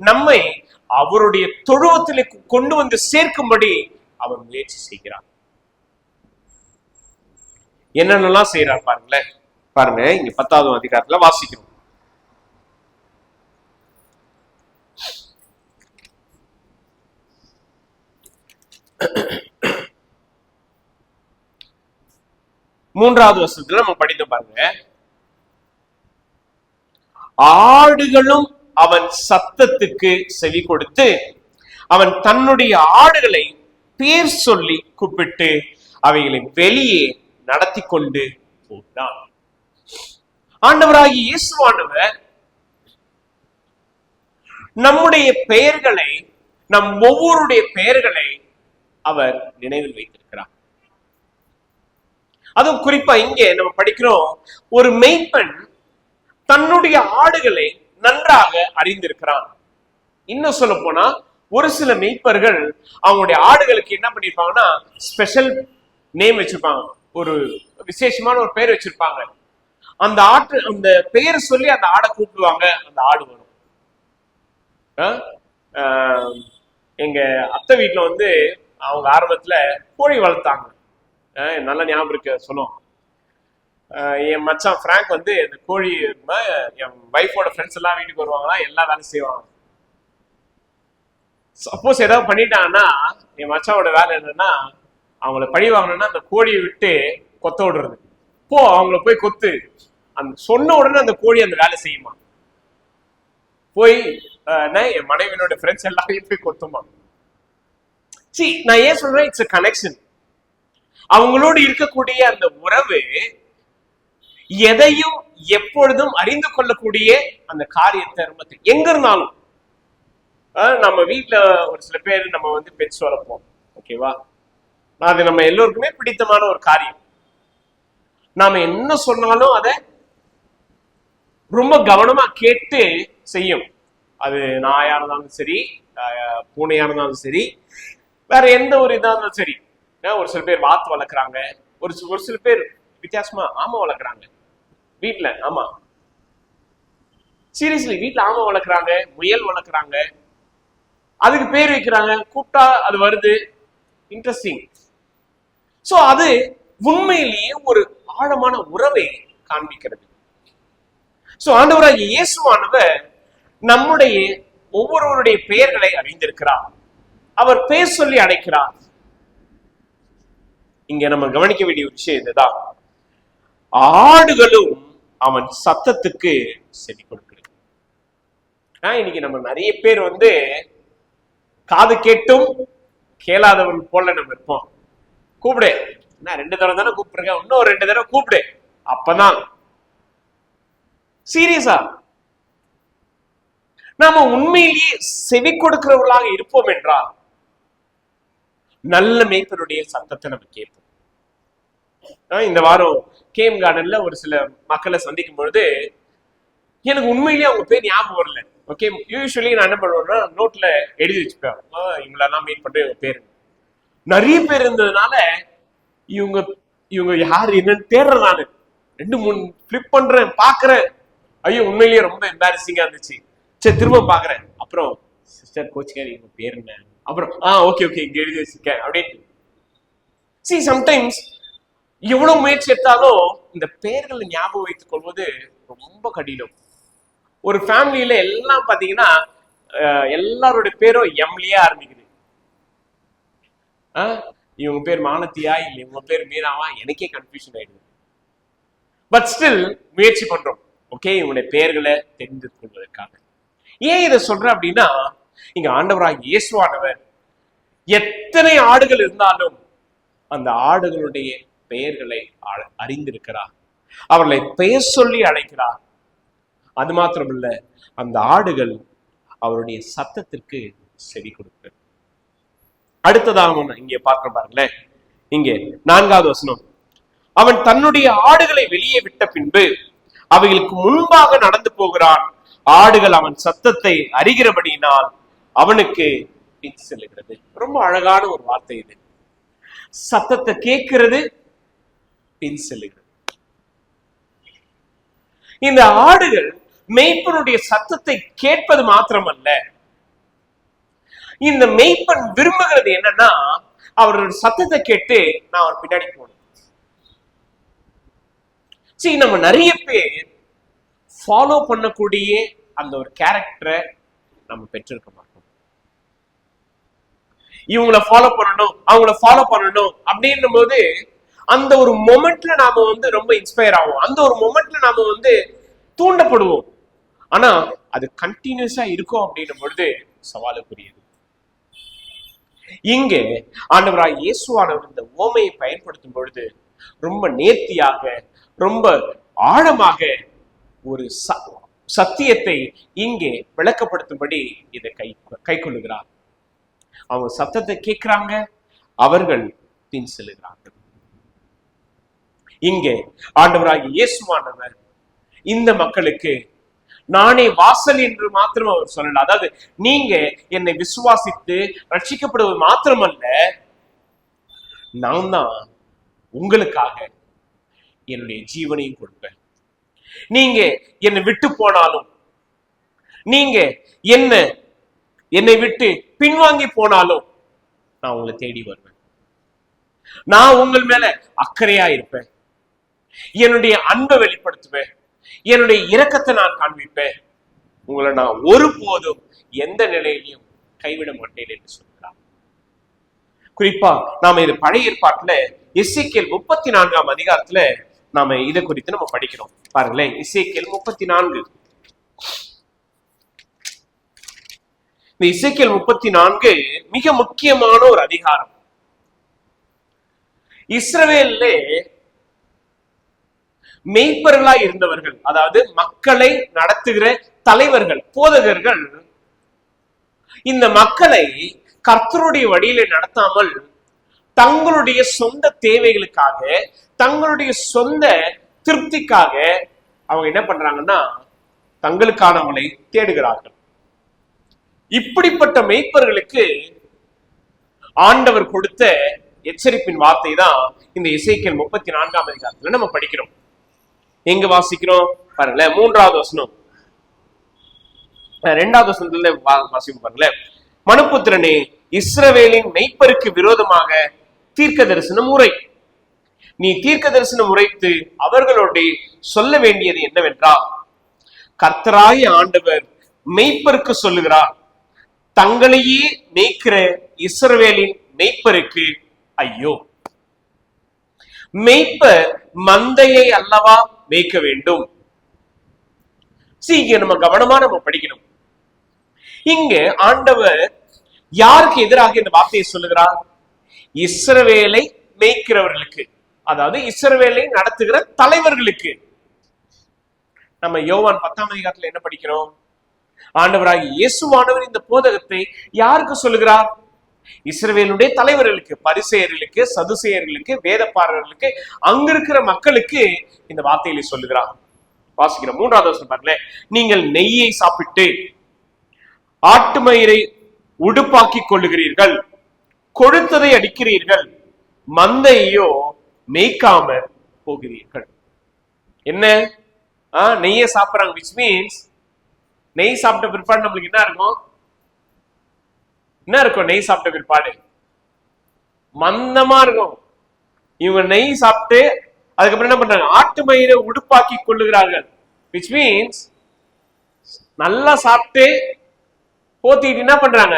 [SPEAKER 1] நம்மை அவருடைய தொழுவத்திலே கொண்டு வந்து சேர்க்கும்படி அவர் முயற்சி செய்கிறார். என்னென்னலாம் செய்யறார் பாருங்களேன். பாருங்க, இங்க 10வது அதிகாரத்துல வாசிக்கிறோம். 3வது வசனத்துல நம்ம படித்து பாருங்க. ஆடுகளும் அவன் சத்தத்துக்கு செவி கொடுத்து அவன் தன்னுடைய ஆடுகளை பேர் சொல்லி கூப்பிட்டு அவைகளை வெளியே நடத்தி கொண்டு போனான். ஆண்டவராகிய இயேசுவானவர் நம்முடைய பெயர்களை, நம் ஒவ்வொருடைய பெயர்களை அவர் நினைவில் வைத்திருக்கிறார். அதுவும் குறிப்பா இங்கே நம்ம படிக்கிறோம், ஒரு மேய்ப்பன் தன்னுடைய ஆடுகளை நன்றாக அறிந்திருக்கிறான். இன்னும் சொல்ல போனா ஒரு சில மேய்ப்பர்கள் அவங்களுடைய ஆடுகளுக்கு என்ன பண்ணிருப்பாங்கன்னா ஸ்பெஷல் நேம் வச்சிருப்பாங்க, ஒரு விசேஷமான ஒரு பெயர் வச்சிருப்பாங்க. அந்த பெயர் சொல்லி அந்த ஆடை கூப்பிடுவாங்க, அந்த ஆடு வரும். எங்க அத்தை வீட்டுல வந்து அவங்க ஆரம்பத்துல கோழி வளர்த்தாங்க, நல்ல ஞாபகம் இருக்கு சொல்லுவோம். என் மச்சான் பிராங்க் வந்து இந்த கோழி, என் வைஃபோட ஃப்ரெண்ட்ஸ் எல்லாம் வீட்டுக்கு வருவாங்களா, எல்லா வேலையும் செய்வாங்க. சப்போஸ் ஏதாவது பண்ணிட்டாங்கன்னா என் மச்சாவோட வேலை என்னன்னா, அவங்கள பழி வாங்கணும்னா அந்த கோழியை விட்டு கொத்த விடுறது. போ அவங்கள போய் கொத்து, அந்த சொன்ன உடனே அந்த கோழி அந்த வேலை செய்யுமா, போய் என் மனைவியோட ஃப்ரெண்ட்ஸ் எல்லாரையும் போய் கொத்துமா. சி, நான் ஏன் சொல்றேன், இட்ஸ் a கனெக்ஷன். அவங்களோடு இருக்கக்கூடிய அந்த உறவு எதையும் எப்பொழுதும் அறிந்து கொள்ளக்கூடிய அந்த காரியத்தை ரொம்ப எங்க இருந்தாலும். நம்ம வீட்டுல ஒரு சில பேர் நம்ம வந்து பெட்ஸ் வளர்ப்போம், ஓகேவா? அது நம்ம எல்லோருக்குமே பிடித்தமான ஒரு காரியம். நாம என்ன சொன்னாலும் அதை ரொம்ப கவனமா கேட்டு செய்யும். அது நாயா இருந்தாலும் சரி, பூனையா இருந்தாலும் சரி, வேற எந்த ஒரு இதா இருந்தாலும் சரி. ஒரு சில பேர் வாத்து வளர்க்குறாங்க, ஒரு சில பேர் வித்தியாசமா ஆமை வளர்க்குறாங்க வீட்டுல. ஆமா, சீரியஸ்லி வீட்டுல ஆமை வளர்க்குறாங்க, முயல் வளர்க்குறாங்க, அதுக்கு பேர் வைக்கிறாங்க, கூப்பிட்டா அது வருது. இன்ட்ரெஸ்டிங். சோ அது உண்மையிலேயே ஒரு ஆழமான உறவை காண்பிக்கிறது. சோ ஆண்டவராகிய இயேசுவானவர் நம்முடைய ஒவ்வொருவருடைய பெயர்களை அறிந்திருக்கிறார். அவர் பெயர் சொல்லி அழைக்கிறார். இங்க நம்ம கவனிக்க வேண்டிய விஷயம் இதுதான், ஆடுகளும் அவன் சத்தத்துக்கு செவி கொடுக்கிறது. இன்னைக்கு நம்ம நிறைய பேர் வந்து காது கேட்டும் கேளாதவன் போல நம்ம இருப்போம். கூப்பிடு, நான் 2 தடவை தானே கூப்பிட்டுருக்கேன், இன்னும் 2 தடவை கூப்பிடு, அப்பதான். சீரியஸா நாம உண்மையிலேயே செவி கொடுக்கிறவர்களாக இருப்போம் என்றால் நல்ல மேய்ப்பனுடைய சத்தத்தை நம்ம கேட்போம். இந்த வாரம் கேம் கார்டன்ல ஒரு சில மக்களை சந்திக்கும் பொழுது எனக்கு உண்மையிலேயே அவங்க பேர் ஞாபகம் வரல. ஓகே, யூஸ்வலி நான் என்ன பண்ணுவேன்னா நோட்ல எழுதி வச்சுப்பேன், இவங்களெல்லாம் மீட் பண்ற இவங்க பேரு. நிறைய பேர் இருந்ததுனால இவங்க யாரு என்னன்னு தேடுறேன். நானு 2-3 ஃபிளிப் பண்றேன், பாக்குறேன். ஐயோ, உண்மையிலேயே ரொம்ப எம்பாரசிங்கா இருந்துச்சு. சரி, திரும்ப பாக்குறேன். அப்புறம் சிஸ்டர் கோச்சிக்காரி, இவங்க பேர் என்ன? அப்புறம் ஓகே இங்க எழுதி வச்சிருக்கேன் அப்படின்னு. சி, சம்டைம்ஸ் எவ்வளவு முயற்சி எடுத்தாலும் இந்த பெயர்களை ஞாபகம் வைத்துக் கொள்வது ரொம்ப கடினம். ஒரு ஃபேமிலியில எல்லாம் பாத்தீங்கன்னா எல்லாருடைய பேரும் எம்லியா ஆரம்பிக்குது. இவங்க பேர் மாலத்தியா இல்ல இவங்க பேர் மீராவா, எனக்கே கன்ஃபியூஷன் ஆயிடுது. பட் ஸ்டில் முயற்சி பண்றோம், ஓகே, இவங்களுடைய பெயர்களை தெரிந்து கொள்வதற்காக. ஏன் இதை சொல்றேன் அப்படின்னா, இங்க ஆண்டவராகிய இயேசுவானவர் எத்தனை ஆடுகள் இருந்தாலும் அந்த ஆடுகளுடைய பெயர்களை அறிந்திருக்கிறார். அவர்களை பெயர் சொல்லி அழைக்கிறார். அது மாத்திரமல்ல, அந்த ஆடுகள் அவருடைய சத்தத்திற்கு செவி கொடுக்கிறது. அடுத்ததாக இங்கே பார்க்க பாருங்களேன், இங்கே 4வது வசனம், அவன் தன்னுடைய ஆடுகளை வெளியே விட்ட பின்பு அவைகளுக்கு முன்பாக நடந்து போகிறான். ஆடுகள் அவன் சத்தத்தை அறிகிறபடியினால் அவனுக்கு பின் செல்லுகிறது. ரொம்ப அழகான ஒரு வார்த்தை இது. சத்தத்தை கேட்கிறது, பின் செல்லுகிறது. இந்த ஆடுகள் மேய்ப்பனுடைய சத்தத்தை கேட்பது மாத்திரமல்ல, இந்த மேய்ப்பன் விரும்புகிறது என்னன்னா, அவருடைய சத்தத்தை கேட்டு நான் அவர் பின்னாடி போகணும். சரி, நம்ம நிறைய பேர் ஃபாலோ பண்ணக்கூடிய அந்த ஒரு கேரக்டரை நம்ம பெற்றிருக்க மாட்டோம். இவங்களை ஃபாலோ பண்ணணும், அவங்கள ஃபாலோ பண்ணணும் அப்படின்னும் போது அந்த ஒரு மொமெண்ட்ல நாம ரொம்ப இன்ஸ்பயர் ஆகும், அந்த ஒரு மொமெண்ட்ல நாம தூண்டப்படுவோம். ஆனா அது கண்டினியூஸா இருக்கும் அப்படின்னும் பொழுது சவாலுக்குரியது. இங்கே ஆண்டவராய் இயேசுவானவர் இந்த ஓமையை பயன்படுத்தும் பொழுது ரொம்ப நேர்த்தியாக, ரொம்ப ஆழமாக ஒரு சத்தியத்தை இங்கே விளக்கப்படுத்தும்படி இதை கை கொள்ளுகிறார். அவங்க சத்தத்தை கேட்கிறாங்க, அவர்கள் பின் செல்லுகிறார்கள். இங்கே ஆண்டவராகிய இயேசுவானவர் இந்த மக்களுக்கு நானே வாசல் என்று மாத்திரம் அவர் சொல்லல. அதாவது நீங்க என்னை விசுவாசித்து ரட்சிக்கப்படுவது மாத்திரமல்ல, நான் தான் உங்களுக்காக என்னுடைய ஜீவனையும் கொடுப்பேன். நீங்க என்னை விட்டு போனாலும், நீங்க என்னை விட்டு பின்வாங்கி போனாலும் நான் உங்களை தேடி வருவேன். நான் உங்கள் மேல அக்கறையா இருப்பேன். என்னுடைய அன்பை வெளிப்படுத்துவேன். என்னுடைய இரக்கத்தை நான் காண்பிப்பேன். உங்களை நான் ஒருபோதும் எந்த நிலையிலையும் கைவிட மாட்டேன் என்று சொல்கிறார். குறிப்பா நாம இது பழைய ஏற்பாட்டுல எசேக்கியேல் 34ஆம் அதிகாரத்துல நாம இதை குறித்து நம்ம படிக்கிறோம். பாருங்களேன், எசேக்கியேல் 34. இந்த எசேக்கியேல் 34 மிக முக்கியமான ஒரு அதிகாரம். இஸ்ரவேல்ல மெய்ப்பர்களாய் இருந்தவர்கள், அதாவது மக்களை நடத்துகிற தலைவர்கள், போதகர்கள், இந்த மக்களை கர்த்தருடைய வழியில நடத்தாமல் தங்களுடைய சொந்த தேவைகளுக்காக, தங்களுடைய சொந்த திருப்திக்காக அவங்க என்ன பண்றாங்கன்னா தங்களுக்கானவங்களை தேடுகிறார்கள். இப்படிப்பட்ட மெய்ப்பர்களுக்கு ஆண்டவர் கொடுத்த எச்சரிப்பின் வார்த்தை தான் இந்த எசேக்கியேல் 34ஆம் அதிகாரத்துல நம்ம படிக்கிறோம். எங்க வாசிக்கிறோம் பாருங்களேன், 3வது வசனம், 2வது வசனத்துல வாசிக்கும் பாருங்களேன். மனுபுத்திரனே, இஸ்ரவேலின் மெய்ப்பருக்கு விரோதமாக தீர்க்க தரிசனம் உரை. நீ தீர்க்க தரிசனம் உரைத்து அவர்களோட சொல்ல வேண்டியது என்னவென்றால், கர்த்தராகிய ஆண்டவர் மெய்ப்பருக்கு சொல்லுகிறார், தங்களையே மேய்க்கிற இஸ்ரவேலின் மெய்ப்பருக்கு ஐயோ. மெய்ப்பர் மந்தையை அல்லவா மேய்க்க வேண்டும். இங்க நம்ம கவனமா நம்ம படிக்கணும். இங்க ஆண்டவர் யாருக்கு எதிராக இந்த வார்த்தையை சொல்லுகிறார்? இஸ்ரவேலை மேய்க்கிறவர்களுக்கு, அதாவது இஸ்ரவேலை நடத்துகிற தலைவர்களுக்கு. நம்ம யோவான் 10ஆம் அதிகாரத்துல என்ன படிக்கிறோம்? ஆண்டவராகிய இயேசுவானவர் இந்த போதகத்தை யாருக்கு சொல்லுகிறார்? இஸ்ரவேலுடைய தலைவர்களுக்கு, பரிசேயர்களுக்கு, சதுசேயர்களுக்கு, வேதப்பாரர்களுக்கு, அங்க இருக்கிற மக்களுக்கு இந்த வார்த்தைகளை சொல்லுகிறார். வாசிக்கிறோம் 3வது வசனம் பாருங்களேன். நீங்கள் நெய்யை சாப்பிட்டு ஆட்டு மயிரை உடுப்பாக்கி கொள்ளுகிறீர்கள், கொழுத்ததை அடிக்கிறீர்கள், மந்தையோ மேய்க்காம போகிறீர்கள். என்ன நெய்யை சாப்பிடுறாங்க, which means நெய் சாப்பிட்ட பிற்பாடு நம்மளுக்கு என்ன இருக்கும்? என்ன இருக்கும்? நெய் சாப்பிட்ட பிற்பாடு மந்தமா இருக்கும். இவங்க நெய் சாப்பிட்டு அதுக்கப்புறம் என்ன பண்றாங்க? ஆட்டு மயிரை உடுப்பாக்கி கொள்ளுகிறார்கள், which means நல்லா சாப்பிட்டு போத்திட்டு என்ன பண்றாங்க?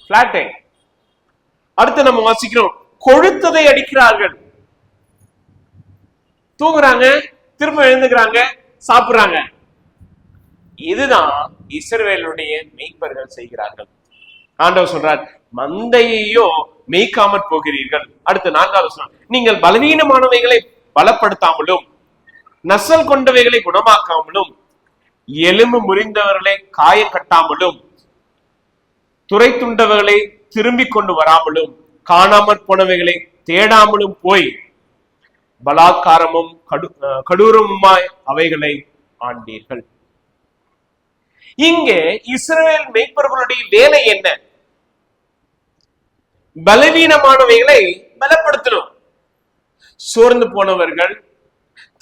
[SPEAKER 1] பிளாட்டை. அடுத்து நம்ம வாசிக்கிறோம், கொழுத்ததை அடிக்கிறார்கள். தூங்குறாங்க, திரும்ப எழுந்துக்கிறாங்க, சாப்பிடுறாங்க. இதுதான் இஸ்ரவேலுடைய மெய்ப்பர்கள் செய்கிறார்கள். ஆண்டவர் சொல்றார், மந்தையோ மேய்க்காமற் போகிறீர்கள். அடுத்து 4வது வசனம், நீங்கள் பலவீனமானவைகளை பலப்படுத்தாமலும் நசல் கொண்டவைகளை குணமாக்காமலும் எலும்பு முறிந்தவர்களை காயம் கட்டாமலும் துறை துண்டவர்களை திரும்பி கொண்டு வராமலும் காணாமற் போனவைகளை தேடாமலும் போய் பலாத்காரமும் கடூரமுமாய் அவைகளை ஆண்டீர்கள். இங்கே இஸ்ரவேல் மெய்ப்பர்களுடைய வேலை என்ன? பலவீனமானவைகளை பலப்படுத்தணும். சோர்ந்து போனவர்கள்,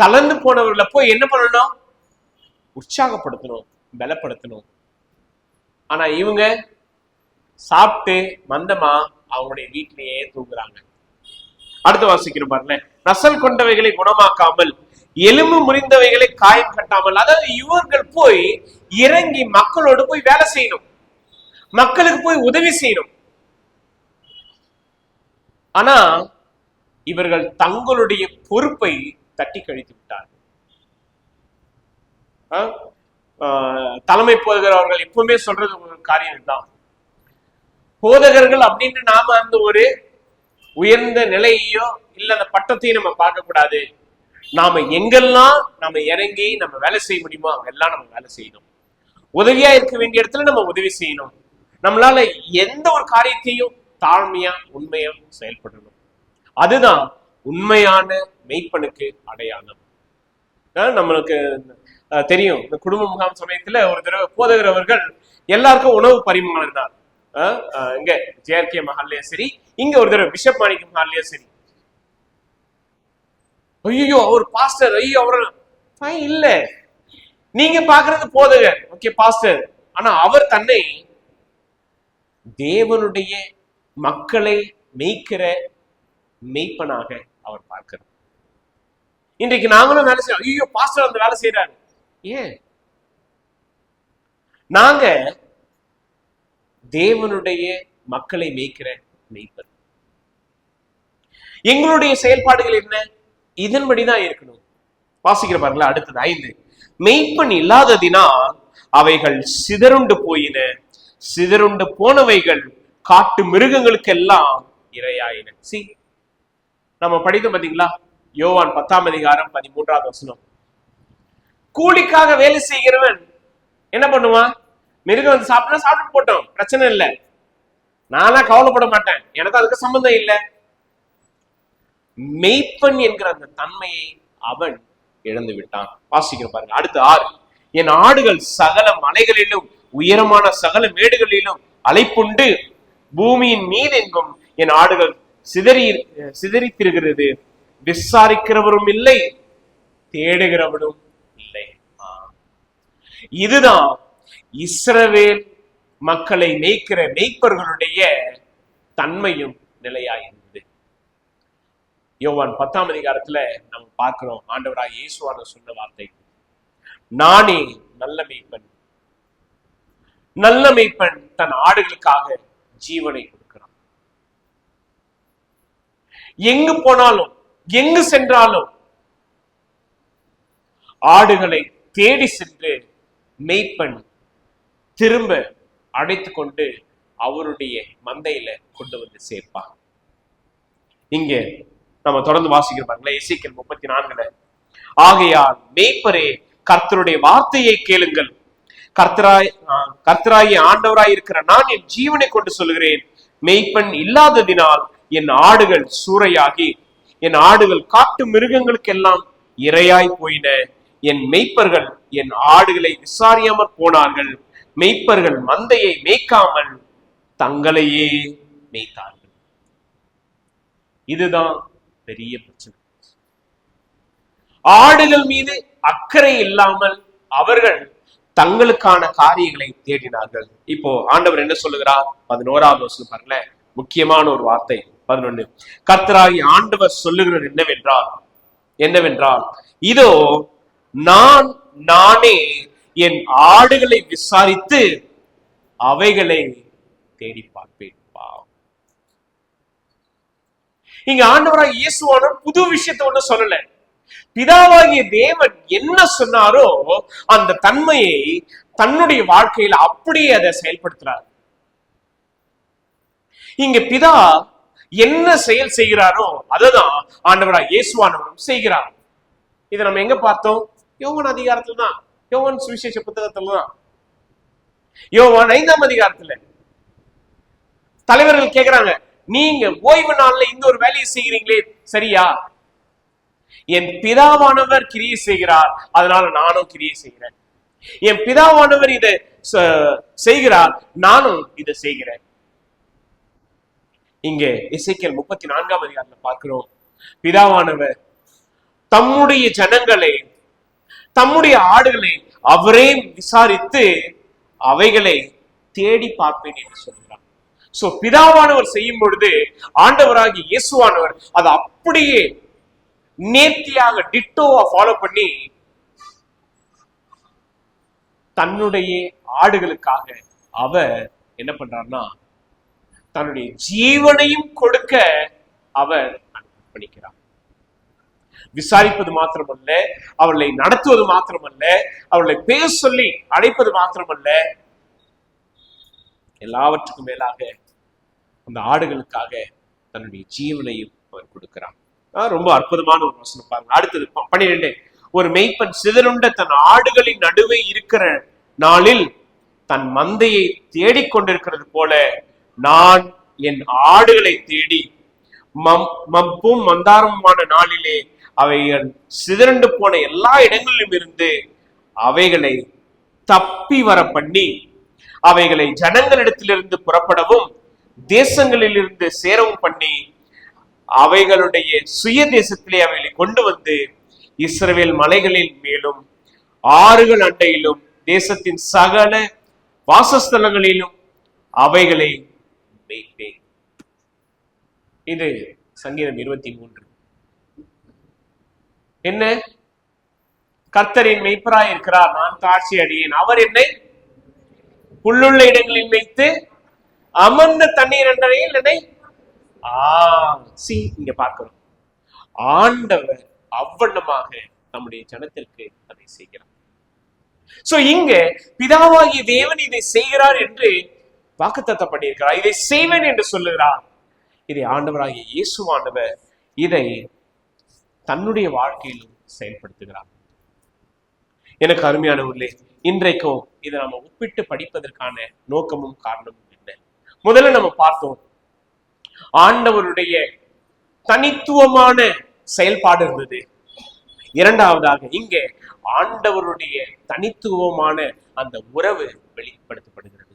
[SPEAKER 1] தளர்ந்து போனவர்களை போய் என்ன பண்ணணும்? உற்சாகப்படுத்தணும், பலப்படுத்தணும். ஆனா இவங்க சாப்பிட்டு மந்தமா அவங்களுடைய வீட்டிலேயே தூங்குறாங்க. அடுத்து வாசிக்கிறோம் பாருங்க, நசல் கொண்டவைகளை குணமாக்காமல் எலும்பு முறிந்தவைகளை காயம் கட்டாமல். அதாவது இவர்கள் போய் இறங்கி மக்களோடு போய் வேலை செய்யணும், மக்களுக்கு போய் உதவி செய்யணும். ஆனா இவர்கள் தங்களுடைய பொறுப்பை தட்டி கழித்து விட்டார்கள். தலைமை போதகர் அவர்கள் எப்பவுமே சொல்றது ஒரு காரியம் தான், போதகர்கள் அப்படின்னு நாம அந்த ஒரு உயர்ந்த நிலையையோ இல்ல அந்த பட்டத்தையும் நம்ம பார்க்க கூடாது. நாம எங்கெல்லாம் நம்ம இறங்கி நம்ம வேலை செய்ய முடியுமோ அங்கெல்லாம் நம்ம வேலை செய்யணும். உதவியா இருக்க வேண்டிய இடத்துல நம்ம உதவி செய்யணும். நம்மளால எந்த ஒரு காரியத்தையும் தாழ்மையா உண்மையா செயல்படணும். அதுதான் உண்மையான மெய்ப்பனுக்கு அடையாளம். நம்மளுக்கு தெரியும், இந்த குடும்ப முகாம் சமயத்துல ஒரு தடவை போதகர் அவர்கள் எல்லாருக்கும் உணவு பரிமாறினார். இங்க ஜேஆர்கே மஹால்லயும் சரி, இங்க ஒரு தடவை பிஷப் மாணிக்கம் மஹால்லயும் சரி. ஐயோ அவர் பாஸ்டர், ஐயோ அவர் இல்ல, நீங்க பாக்குறது போதகர், ஓகே பாஸ்டர், ஆனா அவர் தன்னை தேவனுடைய மக்களை மேய்க்கிற மெய்ப்பனாக அவர் பார்க்கிறார். இன்றைக்கு நாங்களும் வேலை செய்யறோம், ஐயோ பாஸ்டர் அந்த வேலை செய்யறாரு. ஏன்? நாங்க தேவனுடைய மக்களை மேய்க்கிற மெய்ப்பன். எங்களுடைய செயல்பாடுகள் என்ன? இதன்படிதான் இருக்கணும். வாசிக்கிற பாருங்களா, அடுத்தது 5. மெய்ப்பன் இல்லாததினால் அவைகள் சிதறுண்டு போயின, சிதறுண்டு போனவைகள் காட்டு மிருகங்களுக்கெல்லாம் இரையாயின. சி, நம்ம படித்தோம் பாத்தீங்களா, யோவான் 10ஆம் அதிகாரம் 13வது வசனம். கூலிக்காக வேலை செய்கிறவன் என்ன பண்ணுவான்? மிருகம் வந்து சாப்பிட்டா சாப்பிட்டு போட்டோம், பிரச்சனை இல்லை, நானா கவலைப்பட மாட்டேன், எனக்கு அதுக்கு சம்பந்தம் இல்லை. மெய்ப்பன் என்கிற அந்த தன்மையை அவன் இழந்து விட்டான். வாசிக்கிற பாருங்க, அடுத்து 6. என் ஆடுகள் சகல மலைகளிலும் உயரமான சகல மேடுகளிலும் அலைப்புண்டு பூமியின் மீதெங்கும் என் ஆடுகள் சிதறி திரிகிறது, விசாரிக்கிறவரும் இல்லை, தேடுகிறவரும் இல்லை. இதுதான் இஸ்ரவேல் மக்களை மேய்க்கிற மேய்ப்பர்களுடைய தன்மையும் நிலையாயிருந்தது. யோவான் 10ஆம் அதிகாரத்துல நம்ம பார்க்கிறோம், ஆண்டவராக இயேசுவான சொன்ன வார்த்தை, நானே நல்ல மேய்ப்பன், நல்ல மேய்ப்பன் தன் ஆடுகளுக்காக ஜீவனை கொடுக்கிறான். எங்கு போனாலும் எங்கு சென்றாலும் ஆடுகளை தேடி சென்று மேய்ப்பன் திரும்ப அடைத்து கொண்டு அவருடைய மந்தையில கொண்டு வந்து சேர்ப்பான். இங்க நம்ம தொடர்ந்து வாசிக்கிற பாருங்களேன், எசேக்கியேல் 34. ஆகையால் மேய்ப்பரே கர்த்தருடைய வார்த்தையை கேளுங்கள், கர்த்தராகிய ஆண்டவராய் இருக்கிற நான் என் ஜீவனை கொண்டு சொல்கிறேன், மேய்ப்பன் இல்லாததினால் என் ஆடுகள் சூறையாகி என் ஆடுகள் காட்டு மிருகங்களுக்கெல்லாம் இரையாய் போயின, என் மேய்ப்பர்கள் என் ஆடுகளை விசாரியாமற் போனார்கள், மேய்ப்பர்கள் மந்தையை மேய்க்காமல் தங்களையே மேய்த்தார்கள். இதுதான் பெரிய பிரச்சனை. ஆடுகள் மீது அக்கறை இல்லாமல் அவர்கள் தங்களுக்கான காரியங்களை தேடினார்கள். இப்போ ஆண்டவர் என்ன சொல்லுகிறார்? 11வது வசனம் பாருங்க, முக்கியமான ஒரு வார்த்தை 11. கர்த்தராகிய ஆண்டவர் சொல்லுகிறது என்னவென்றால் இதோ நானே என் ஆடுகளை விசாரித்து அவைகளை தேடி பார்ப்பேன். இங்க ஆண்டவராக இயேசுவானவர் புது விஷயத்தை ஒண்ணு சொல்லல. பிதாவாகிய தேவன் என்ன சொன்னாரோ அந்த தன்மையை தன்னுடைய வாழ்க்கையில அப்படியே அதை செயல்படுத்துறார். இங்க பிதா என்ன செயல் செய்கிறாரோ அததான் ஆண்டவராக இயேசுவானவரும் செய்கிறார். இதை நம்ம எங்க பார்த்தோம்? யோவான் அதிகாரத்துல தான், யோவான் சுவிசேஷ புத்தகத்துல தான். யோவான் 5ஆம் அதிகாரத்துல தலைவர்கள் கேட்கிறாங்க, நீங்க ஓய்வு நாள்ல இந்த ஒரு வேலையை செய்கிறீங்களே சரியா? என் பிதாவானவர் கிரியை செய்கிறார், அதனால நானும் கிரியை செய்கிறேன். என் பிதாவானவர் இதை செய்கிறார், நானும் இதை செய்கிறேன். இங்க எசேக்கியேல் 34ஆம் அதிகாரத்துல பார்க்கிறோம், பிதாவானவர் தம்முடைய ஜனங்களை, தம்முடைய ஆடுகளை அவரே விசாரித்து அவைகளை தேடி பார்ப்பேன் என்று சொல்கிறார். சோ பிதாவானவர் செய்யும் பொழுது ஆண்டவராகி இயேசுவானவர் அதை அப்படியே நேர்த்தியாக டிட்டோவா ஃபாலோ பண்ணி தன்னுடைய ஆடுகளுக்காக அவர் என்ன பண்றாருன்னா தன்னுடைய ஜீவனையும் கொடுக்க அவர் அர்ப்பணிக்கிறார். விசாரிப்பது மாத்திரமல்ல, அவர்களை நடத்துவது மாத்திரமல்ல, அவர்களை பேர் சொல்லி அழைப்பது மாத்திரமல்ல, எல்லாவற்றுக்கும் மேலாக அந்த ஆடுகளுக்காக தன்னுடைய ஜீவனையும் அவர் கொடுக்கிறார். ரொம்ப அற்புதமான ஒரு வசனம் பாருங்க. அடுத்தது 12. ஒரு மேய்ப்பன் சிதறுண்ட தன் ஆடுகளின் நடுவே இருக்கிற நாளில் தன் மந்தையை தேடிக்கொண்டிருக்கிறது போல நான் என் ஆடுகளை தேடி மப்பும் மந்தாரமுமான நாளிலே அவைகள் சிதறண்டு போன எல்லா இடங்களிலும் இருந்து அவைகளை தப்பி வர பண்ணி அவைகளை ஜனங்களிடத்திலிருந்து புறப்படவும் தேசங்களில் இருந்து சேரவும் பண்ணி அவைகளுடைய சுய தேசத்திலே அவைகளை கொண்டு வந்து இஸ்ரவேல் மலைகளின் மேலும் ஆறுகள் அண்டையிலும் தேசத்தின் சகல வாசஸ்தலங்களிலும் அவைகளை மேய்ப்பேன். இது சங்கீதம் 23. என்ன? கர்த்தரின் மேய்ப்பராய் இருக்கிறார், நான் தாட்சி அடையேன். அவர் என்னை புல்லுள்ள இடங்களில் மேய்த்து அமர்ந்த தண்ணீர் அண்டையில் என்னை இங்க பார்க்கிறோம். ஆண்டவர் அவ்வண்ணமாக நம்முடைய ஜனத்திற்கு அதை செய்கிறார். சோ இங்க பிதாவாகிய தேவன் இதை செய்கிறார் என்று வாக்குத்தத்தம் பண்ணியிருக்கிறார். இதை செய்வேன் என்று சொல்லுகிறார். இதை ஆண்டவராகிய இயேசுவானவர் இதை தன்னுடைய வாழ்க்கையிலும் செயல்படுத்துகிறார். எனக்கு அருமையானவர்களே, இன்றைக்கும் இதை நம்ம ஒப்பிட்டு படிப்பதற்கான நோக்கமும் காரணமும் என்ன? முதல்ல நம்ம பார்த்தோம், ஆண்டவருடைய தனித்துவமான செயல்பாடு இருந்தது. இரண்டாவதாக இங்கே ஆண்டவருடைய தனித்துவமான அந்த உறவு வெளிப்படுத்தப்படுகிறது.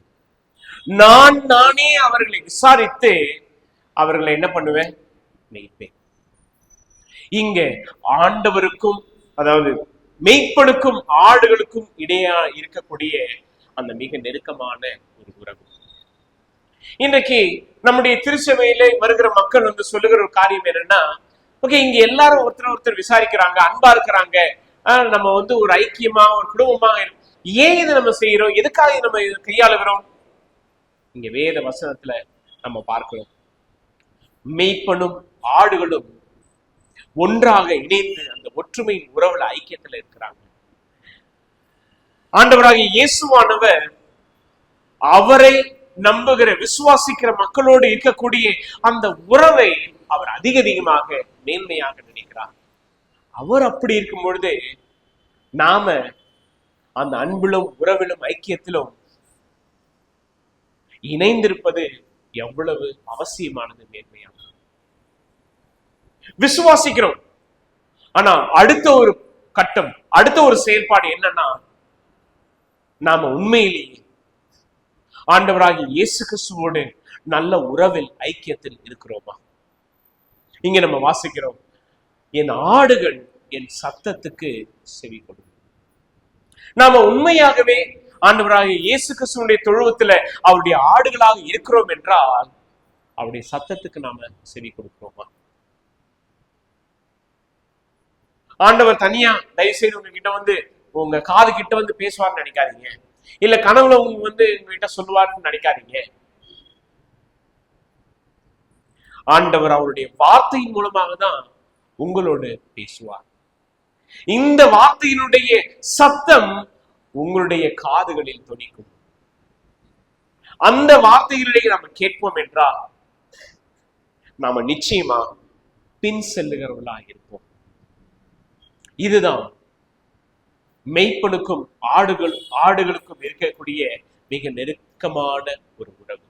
[SPEAKER 1] நானே அவர்களை விசாரித்து அவர்களை என்ன பண்ணுவேன்? மேய்ப்பேன். இங்க ஆண்டவருக்கும், அதாவது மேய்ப்பனுக்கும் ஆடுகளுக்கும் இடையா இருக்கக்கூடிய அந்த மிக நெருக்கமான ஒரு உறவு. இன்றைக்கு நம்முடைய திருச்சபையில வருகிற மக்கள் வந்து சொல்லுகிற ஒரு காரியம் என்னன்னா, ஓகே, இங்க எல்லாரும் ஒருத்தர் விசாரிக்கிறாங்க, அன்பா இருக்கிறாங்க, நம்ம வந்து ஒரு ஐக்கியமா ஒரு குடும்பமா ஏன் இதை நம்ம செய்யறோம், எதுக்காக நம்ம கையாளுகிறோம்? இங்க வேத வசனத்துல நம்ம பார்க்கிறோம், மேய்ப்பனும் ஆடுகளும் ஒன்றாக இணைந்து அந்த ஒற்றுமையின் உறவுல ஐக்கியத்துல இருக்கிறாங்க. ஆண்டவராகிய இயேசுவானவர் அவரை நம்புகிற விசுவாசிக்கிற மக்களோடு இருக்கக்கூடிய அந்த உறவை அவர் அதிகமாக மேன்மையாக நினைக்கிறார். அவர் அப்படி இருக்கும் பொழுது நாம அந்த அன்பிலும் உறவிலும் ஐக்கியத்திலும் இணைந்திருப்பது எவ்வளவு அவசியமானது, மேன்மையானது. விசுவாசிக்கிறோம், ஆனா அடுத்த ஒரு கட்டம், அடுத்த ஒரு செயல்பாடு என்னன்னா, நாம உண்மையிலேயே ஆண்டவராகிய இயேசு கிறிஸ்துவோடு நல்ல உறவில் ஐக்கியத்தில் இருக்கிறோமா? இங்க நம்ம வாசிக்கிறோம், என் ஆடுகள் என் சத்தத்துக்கு செவி கொடுக்கும். நாம உண்மையாகவே ஆண்டவராகிய இயேசு கிறிஸ்துவுடைய தொழுவத்துல அவருடைய ஆடுகளாக இருக்கிறோம் என்றால் அவருடைய சத்தத்துக்கு நாம செவி கொடுக்கிறோமா? ஆண்டவர் தனியா தயவு செய்து உங்ககிட்ட வந்து உங்க காது கிட்ட வந்து பேசுவார்னு நினைக்காதீங்க, இல்ல கனவுல உங்க வந்து உங்ககிட்ட சொல்லுவார்னு நினைக்காதீங்க. ஆண்டவர் அவருடைய வார்த்தையின் மூலமாக தான் உங்களோடு பேசுவார். இந்த வார்த்தையினுடைய சத்தம் உங்களுடைய காதுகளில் தொனிக்கும். அந்த வார்த்தைகளிடையே நாம கேட்போம் என்றால் நாம நிச்சயமா பின் செல்லுகிறவர்களாக இருப்போம். இதுதான் மெய்ப்பனுக்கும் ஆடுகளுக்கும் இருக்கக்கூடிய மிக நெருக்கமான ஒரு உறவு.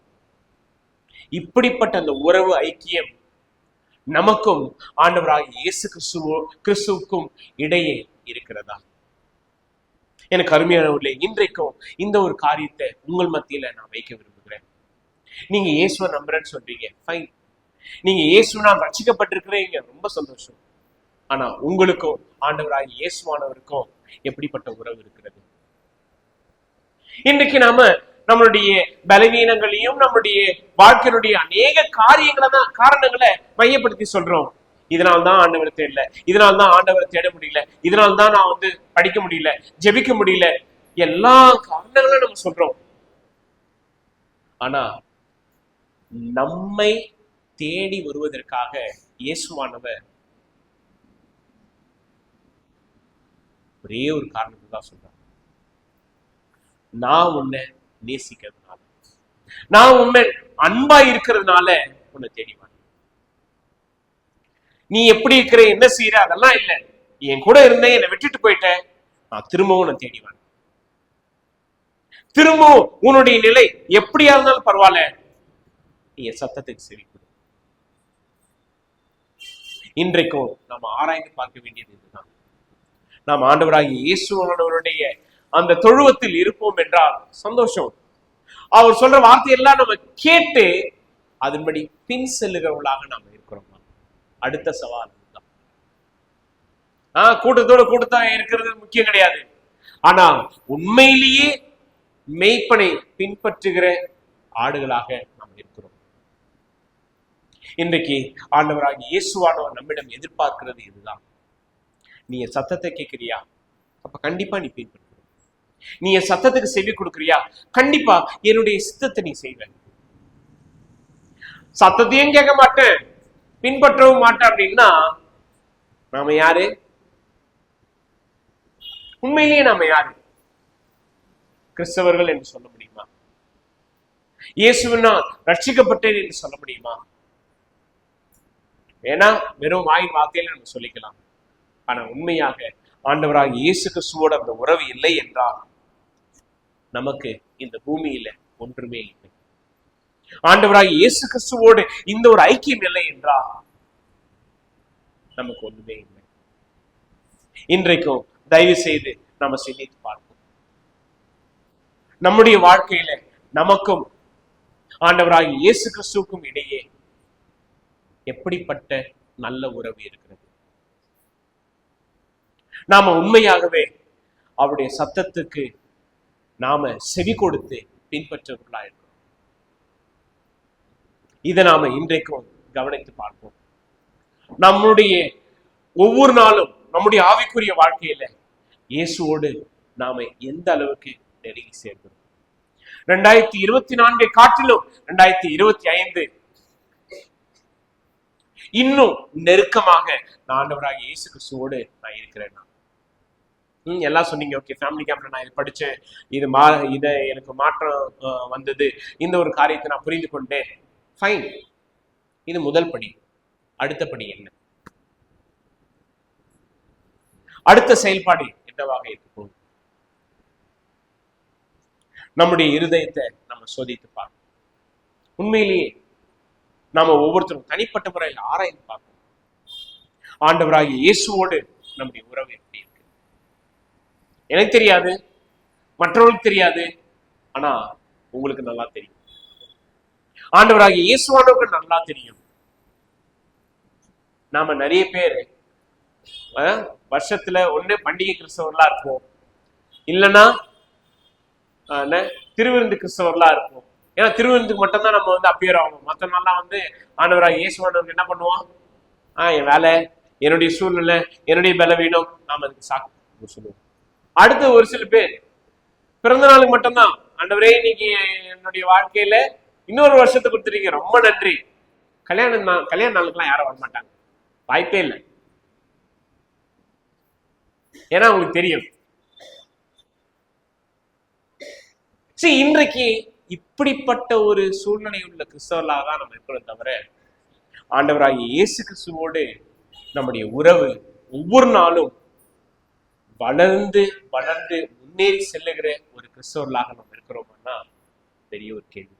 [SPEAKER 1] இப்படிப்பட்ட அந்த உறவு ஐக்கியம் நமக்கும் ஆண்டவராகிய இயேசு கிறிஸ்துவுக்கும் இடையே இருக்கிறதா? எனக்கு அருமையானவர்களே, இன்றைக்கும் இந்த ஒரு காரியத்தை உங்கள் மத்தியில நான் வைக்க விரும்புகிறேன். நீங்க இயேசுவை நம்புறேன்னு சொல்றீங்க, ஃபைன். நீங்க இயேசுனால் ரட்சிக்கப்பட்டிருக்கிறீங்க, ரொம்ப சந்தோஷம். ஆனா உங்களுக்கும் ஆண்டவராகிய இயேசுவானவருக்கும் எப்படிப்பட்ட உறவு இருக்கிறது? இன்றைக்கு நாம நம்மளுடைய பலவீனங்களையும் நம்முடைய வாழ்க்கையினுடைய அநேக காரணங்களை மையப்படுத்தி சொல்றோம். இதனால்தான் ஆண்டவரை தேடல, இதனால்தான் ஆண்டவரை தேட முடியல, இதனால்தான் நான் வந்து படிக்க முடியல, ஜெபிக்க முடியல, எல்லா காரணங்களும் நம்ம சொல்றோம். ஆனா நம்மை தேடி வருவதற்காக இயேசுவானவர் ஒரே ஒரு காரணத்துக்கு தான் சொல்றார், நான் உன்னை நேசிக்கிறதுனால, நான் உன்னை அன்பா இருக்கிறதுனால உன்னை தேடிவான். நீ எப்படி இருக்கிற, என்ன செய்யற, அதெல்லாம் இல்லை. என் கூட இருந்தேன், என்னை விட்டுட்டு போயிட்ட, நான் திரும்பவும் நான் தேடிவான். திரும்பவும் உன்னுடைய நிலை எப்படியா இருந்தாலும் பரவாயில்ல, நீ என் சத்தத்துக்கு செவி கொடு. இன்றைக்கும் நாம் ஆராய்ந்து பார்க்க வேண்டியது இதுதான். நாம் ஆண்டவராகிய இயேசுவனுடைய அந்த தொழுவத்தில் இருப்போம் என்றால் சந்தோஷம். அவர் சொல்ற வார்த்தையெல்லாம் நம்ம கேட்டு அதன்படி பின் செல்லுகிறவர்களாக நாம் இருக்கிறோம். அடுத்த சவால் தான். கூட்டத்தோட இருக்கிறது முக்கியம் கிடையாது. ஆனா உண்மையிலேயே மெய்ப்பனை பின்பற்றுகிற ஆடுகளாக நாம் இருக்கிறோம். இன்றைக்கு ஆண்டவராகிய இயேசுவானவர் நம்மிடம் எதிர்பார்க்கிறது இதுதான். நீ என் சத்தத்தை கேட்கிறியா? அப்ப கண்டிப்பா நீ பின்பற்ற. நீ என் சத்தத்துக்கு செவி கொடுக்கிறியா? கண்டிப்பா என்னுடைய சித்தத்தை நீ செய்வ. சத்தத்தையும் கேட்க மாட்டேன், பின்பற்றவும் மாட்டேன் அப்படின்னா நாம யாரு? உண்மையிலேயே நாம யாரு? கிறிஸ்தவர்கள் என்று சொல்ல முடியுமா? இயேசுவினால் ரட்சிக்கப்பட்டேன் என்று சொல்ல முடியுமா? ஏன்னா வெறும் வாயின் வார்த்தையில நம்ம சொல்லிக்கலாம். ஆனா உண்மையாக ஆண்டவராக இயேசு கிறிஸ்துவோட அந்த உறவு இல்லை என்றால் நமக்கு இந்த பூமியில ஒன்றுமே இல்லை. ஆண்டவராக இயேசு கிறிஸ்துவோடு இந்த ஒரு ஐக்கியம் இல்லை என்றால் நமக்கு ஒன்றுமே இல்லை. இன்றைக்கும் தயவு செய்து நம்ம சிந்தித்து பார்ப்போம். நம்முடைய வாழ்க்கையில நமக்கும் ஆண்டவராகிய இயேசு கிறிஸ்துவுக்கும் இடையே எப்படிப்பட்ட நல்ல உறவு இருக்கிறது? நாம உண்மையாகவே அவருடைய சத்தத்துக்கு நாம செவி கொடுத்து பின்பற்றவர்களா இருக்கிறோம். இதை நாம இன்றைக்கும் கவனித்து பார்ப்போம். நம்முடைய ஒவ்வொரு நாளும் நம்முடைய ஆவிக்குரிய வாழ்க்கையில இயேசுவோடு நாம எந்த அளவுக்கு நெருங்கி சேர்க்கிறோம்? 2024 காட்டிலும் 2025 இன்னும் நெருக்கமாக நான் ஆண்டவராக இயேசு கிறிஸ்துவோடு நான் இருக்கிறேன். எல்லாம் சொன்னீங்க, ஓகே, ஃபேமிலி கேம்ப்ல நான் இதை படிச்சேன், இதை எனக்கு மாற்றம் வந்தது, இந்த ஒரு காரியத்தை நான் புரிந்து கொண்டேன். ஃபைன், இது முதல் படி. அடுத்த படி என்ன? அடுத்த செயல்பாடு என்னவாக இருக்கும்? நம்முடைய இருதயத்தை நம்ம சோதித்து பார்ப்போம். உண்மையிலேயே நாம ஒவ்வொருத்தரும் தனிப்பட்ட முறையில் ஆராய்ந்து பார்ப்போம். ஆண்டவராகிய இயேசுவோடு நம்முடைய உறவு எப்படி இருக்கு? எனக்கு தெரியாது, மற்றவர்களுக்கு தெரியாது, ஆனா உங்களுக்கு நல்லா தெரியும். ஆண்டவராகிய இயேசுவானவர்கள் நல்லா தெரியும். நாம நிறைய பேர் வருஷத்துல ஒண்ணு பண்டிகை கிறிஸ்தவர்களா இருப்போம், இல்லைன்னா திருவிருந்து கிறிஸ்தவர்களா இருப்போம். ஏன்னா திருவிருந்துக்கு மட்டும்தான் நம்ம அப்பியர் ஆகும். மற்ற நாள்லாம் ஆண்டவராகிய இயேசுவானவர்கள் என்ன பண்ணுவோம்? என் வேலை, என்னுடைய சூழ்நிலை, என்னுடைய பலவீனம், நாம அதுக்கு சாக்கு சொல்லுவோம். அடுத்து ஒரு சில பேர் பிறந்த நாளுக்கு மட்டும்தான், ஆண்டவரே இன்னைக்கு என்னுடைய வாழ்க்கையில இன்னொரு வருஷத்தை கொடுத்துருக்கீங்க, ரொம்ப நன்றி. கல்யாண நாளுக்குலாம் யாரும் வரமாட்டாங்க, வாய்ப்பே இல்லை. ஏன்னா உங்களுக்கு தெரியும். சரி, இன்றைக்கு இப்படிப்பட்ட ஒரு சூழ்நிலை உள்ள கிறிஸ்தவர்களாக தான் நம்ம இருக்கிறோம். தவிர ஆண்டவராகிய இயேசு கிறிஸ்துவோடு நம்முடைய உறவு ஒவ்வொரு நாளும் வளர்ந்து வளர்ந்து முன்னேறி செல்லுகிற ஒரு கிறிஸ்தவர்களாக நம்ம இருக்கிறோம்னா பெரிய ஒரு கேள்வி.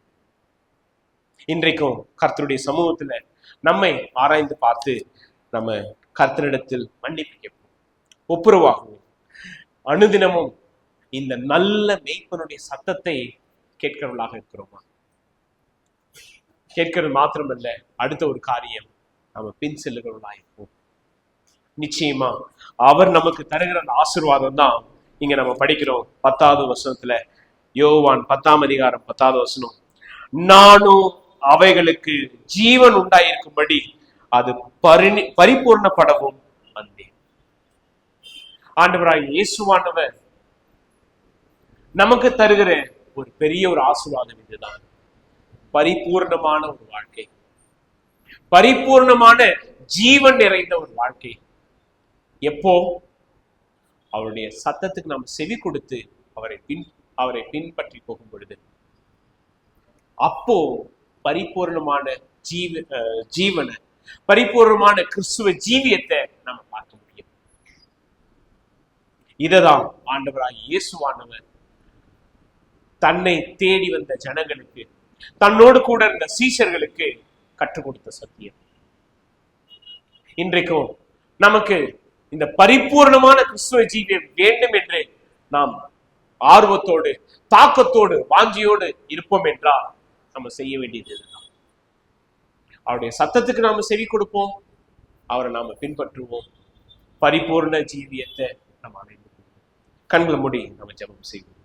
[SPEAKER 1] இன்றைக்கும் கர்த்தருடைய சமூகத்துல நம்மை ஆராய்ந்து பார்த்து நம்ம கர்த்தரிடத்தில் மன்னிப்பு கேட்போம், ஒப்புரவாகுவோம். அனுதினமும் இந்த நல்ல மெய்ப்பனுடைய சத்தத்தை கேட்கிறவர்களாக இருக்கிறோமா? கேட்கிறது மாத்திரமல்ல, அடுத்த ஒரு காரியம், நம்ம பின் செல்லுகிறவர்களாக இருப்போம். நிச்சயமா அவர் நமக்கு தருகிற அந்த ஆசீர்வாதம் தான் இங்க நம்ம படிக்கிறோம் 10வது வசனத்துல. யோவான் 10ஆம் அதிகாரம் 10வது வசனம், நானும் அவைகளுக்கு ஜீவன் உண்டாயிருக்கும்படி அது பரிபூர்ணப்படவும் வந்தேன். ஆண்டவராகிய இயேசுவானவர் நமக்கு தருகிற ஒரு பெரிய ஒரு ஆசீர்வாதம் இதுதான். பரிபூர்ணமான ஒரு வாழ்க்கை, பரிபூர்ணமான ஜீவன் நிறைந்த ஒரு வாழ்க்கை எப்போ அவருடைய சத்தத்துக்கு நாம் செவி கொடுத்து அவரை பின்பற்றி போகும் பொழுது, அப்போ பரிபூர்ணமான ஜீவனை, பரிபூர்ணமான கிறிஸ்துவ ஜீவியத்தை நம்ம பார்க்க முடியும். இததான் ஆண்டவராகிய இயேசுவானவர் தன்னை தேடி வந்த ஜனங்களுக்கு, தன்னோடு கூட இருந்த சீஷர்களுக்கு கற்றுக் கொடுத்த சத்தியம். இன்றைக்கும் நமக்கு இந்த பரிபூர்ணமான கிறிஸ்துவ ஜீவியம் வேண்டும் என்று நாம் ஆர்வத்தோடு, தாக்கத்தோடு, வாஞ்சியோடு இருப்போம் என்றால் நம்ம செய்ய வேண்டியது இதுதான். அவருடைய சத்தத்துக்கு நாம செவி கொடுப்போம், அவரை நாம பின்பற்றுவோம், பரிபூர்ண ஜீவியத்தை நம்ம அடைந்து கண்களை மூடி நம்ம ஜெபம் செய்வோம்.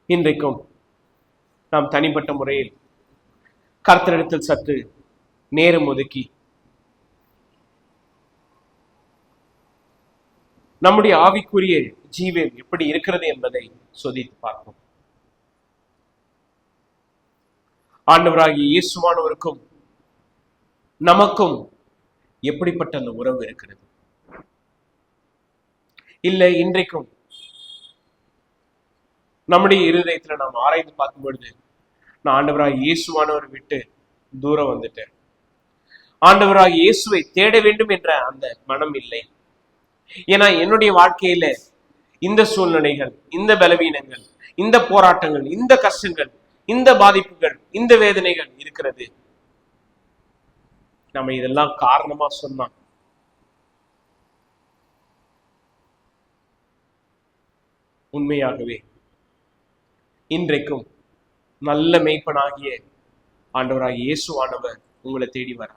[SPEAKER 1] இன்றைக்கும் நாம் தனிப்பட்ட முறையில் கர்த்தரிடத்தில் சற்று நேரம் ஒதுக்கி நம்முடைய ஆவிக்குரிய ஜீவன் எப்படி இருக்கிறது என்பதை சோதித்து பார்ப்போம். ஆண்டவராகிய இயேசுவானவருக்கும் நமக்கும் எப்படிப்பட்ட அந்த உறவு இருக்கிறது? இல்லை, இன்றைக்கும் நம்முடைய இருதயத்துல நாம் ஆராய்ந்து பார்க்கும் பொழுது, நான் ஆண்டவராகிய இயேசுவானவரை விட்டு தூரம் வந்துட்டேன், ஆண்டவராகிய இயேசுவை தேட வேண்டும் என்ற அந்த மனம் இல்லை. ஏன்னா என்னுடைய வாழ்க்கையில இந்த சூழ்நிலைகள், இந்த பலவீனங்கள், இந்த போராட்டங்கள், இந்த கஷ்டங்கள், இந்த பாதிப்புகள், இந்த வேதனைகள் இருக்கிறது. நம்ம இதெல்லாம் காரணமா சொன்னா உண்மையாகவே இன்றைக்கும் நல்ல மேய்ப்பனாகிய ஆண்டவராகிய இயேசுவானவர் உங்களை தேடி வர,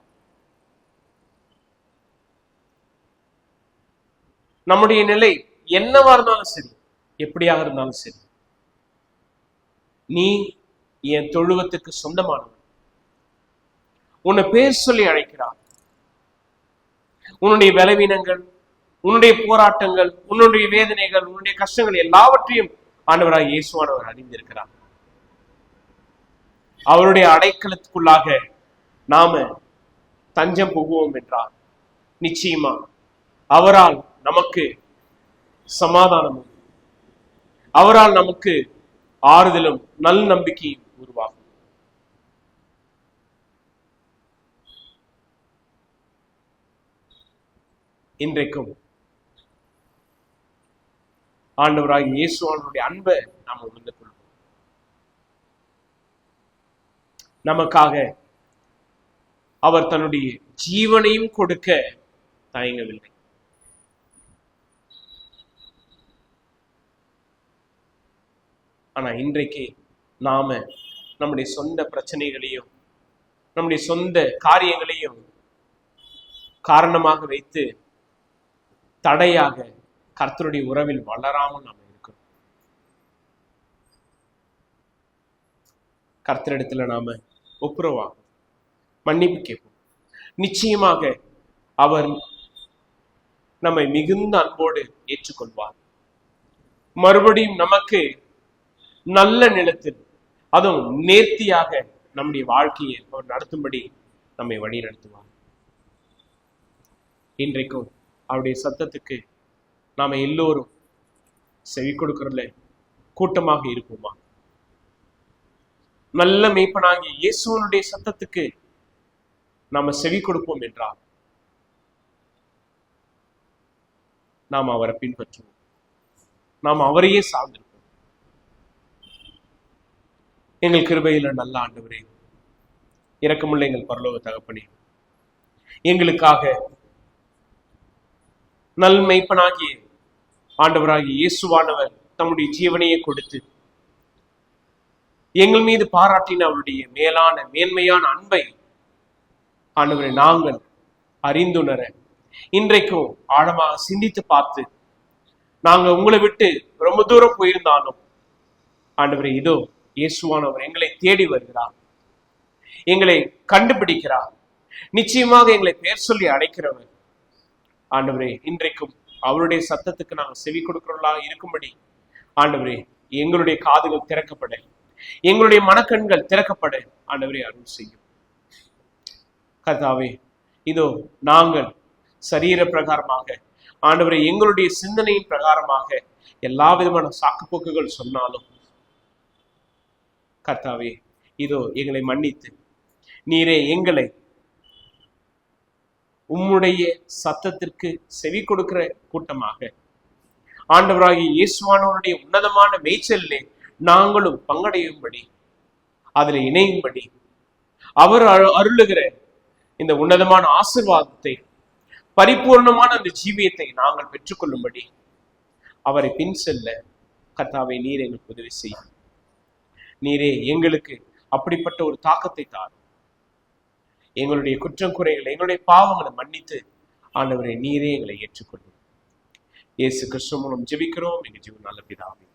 [SPEAKER 1] நம்முடைய நிலை என்னவா இருந்தாலும் சரி, எப்படியாக இருந்தாலும் சரி, நீ என் தொழுவத்துக்கு சொந்தமானவன், உன்னை பேர் சொல்லி அழைக்கிறார். உன்னுடைய பலவீனங்கள், உன்னுடைய போராட்டங்கள், உன்னுடைய வேதனைகள், உன்னுடைய கஷ்டங்கள் எல்லாவற்றையும் ஆண்டவராகிய இயேசுவானவர் அறிந்திருக்கிறார். அவருடைய அடைக்கலத்துக்குள்ளாக நாம தஞ்சம் புகுவோம் என்றார் நிச்சயமா அவரால் நமக்கு சமாதானமும், அவரால் நமக்கு ஆறுதலும் நல் நம்பிக்கையும் உருவாகும். இன்றைக்கும் ஆண்டவராகிய இயேசுவானுடைய அன்பை நாம் உணர்ந்து கொள்வோம். நமக்காக அவர் தன்னுடைய ஜீவனையும் கொடுக்க தயங்கவில்லை. ஆனா இன்றைக்கு நாம நம்முடைய சொந்த பிரச்சனைகளையும் நம்முடைய சொந்த காரியங்களையும் காரணமாக வைத்து தடையாக கர்த்தருடைய உறவில் வளராமல் நாம இருக்கிறோம். கர்த்தரிடத்துல நாம ஒப்புரவாகும், மன்னிப்பு கேட்போம். நிச்சயமாக அவர் நம்மை மிகுந்த அன்போடு ஏற்றுக்கொள்வார். மறுபடியும் நமக்கு நல்ல நிலத்தில், அதுவும் நேர்த்தியாக நம்முடைய வாழ்க்கையை அவர் நடத்தும்படி நம்மை வழி நடத்துவார். இன்றைக்கும் அவருடைய சத்தத்துக்கு நாம எல்லோரும் செவி கொடுக்கறதுல கூட்டமாக இருப்போமா? நல்ல மேய்ப்பனாகிய இயேசுவனுடைய சத்தத்துக்கு நாம செவி கொடுப்போம் என்றால் நாம் அவரை பின்பற்றுவோம், நாம் அவரையே சார்ந்திருப்போம். எங்கள் கிருபையில நல்ல ஆண்டவரே, இரக்கமுள்ள எங்கள் பரலோக தகப்பனே, எங்களுக்காக நல் மெய்ப்பனாகிய ஆண்டவராகிய இயேசுவானவர் தம்முடைய ஜீவனையை கொடுத்து எங்கள் மீது பாராட்டின அவருடைய மேலான மேன்மையான அன்பை ஆண்டவரை நாங்கள் அறிந்துணர, இன்றைக்கும் ஆழமாக சிந்தித்து பார்த்து, நாங்க உங்களை விட்டு ரொம்ப தூரம் போயிருந்தாலும் ஆண்டவரே இதோ இயேசுவானவர் எங்களை தேடி வருகிறார், எங்களை கண்டுபிடிக்கிறார், நிச்சயமாக எங்களை பெயர் சொல்லி அழைக்கிறவர். ஆண்டவரே இன்றைக்கும் அவருடைய சத்தத்துக்கு நாங்கள் செவி கொடுக்கிறவர்களாக இருக்கும்படி ஆண்டவரே எங்களுடைய காதுகள் திறக்கப்பட, எங்களுடைய மனக்கண்கள் திறக்கப்பட ஆண்டவரே அருள் செய்யும். கர்த்தாவே, இதோ நாங்கள் சரீர பிரகாரமாக ஆண்டவரே எங்களுடைய சிந்தனையின் பிரகாரமாக எல்லா விதமான சாக்குப்போக்குகள் சொன்னாலும் கர்த்தாவே, இதோ எங்களை மன்னித்து நீரே எங்களை உம்முடைய சத்தத்திற்கு செவி கொடுக்கிற கூட்டமாக ஆண்டவராகிய இயேசுவானவருடைய உன்னதமான மேய்ச்சலிலே நாங்களும் பங்கடையும்படி, அதில் இணையும்படி, அவர் அருளுகிற இந்த உன்னதமான ஆசீர்வாதத்தை, பரிபூர்ணமான அந்த ஜீவியத்தை நாங்கள் பெற்றுக்கொள்ளும்படி அவரை பின் செல்ல கர்த்தாவே நீர் எங்களுக்கு உதவி செய்யும். நீரே எங்களுக்கு அப்படிப்பட்ட ஒரு தாக்கத்தை தாரும். எங்களுடைய குற்றம் குறைகளை, எங்களுடைய பாவங்களை மன்னித்து ஆண்டவரை நீரே எங்களை ஏற்றுக்கொள்ளும். இயேசு கிறிஸ்து மூலம் ஜெபிக்கிறோம் எங்கள் ஜீவன் நல்ல பிதாவே.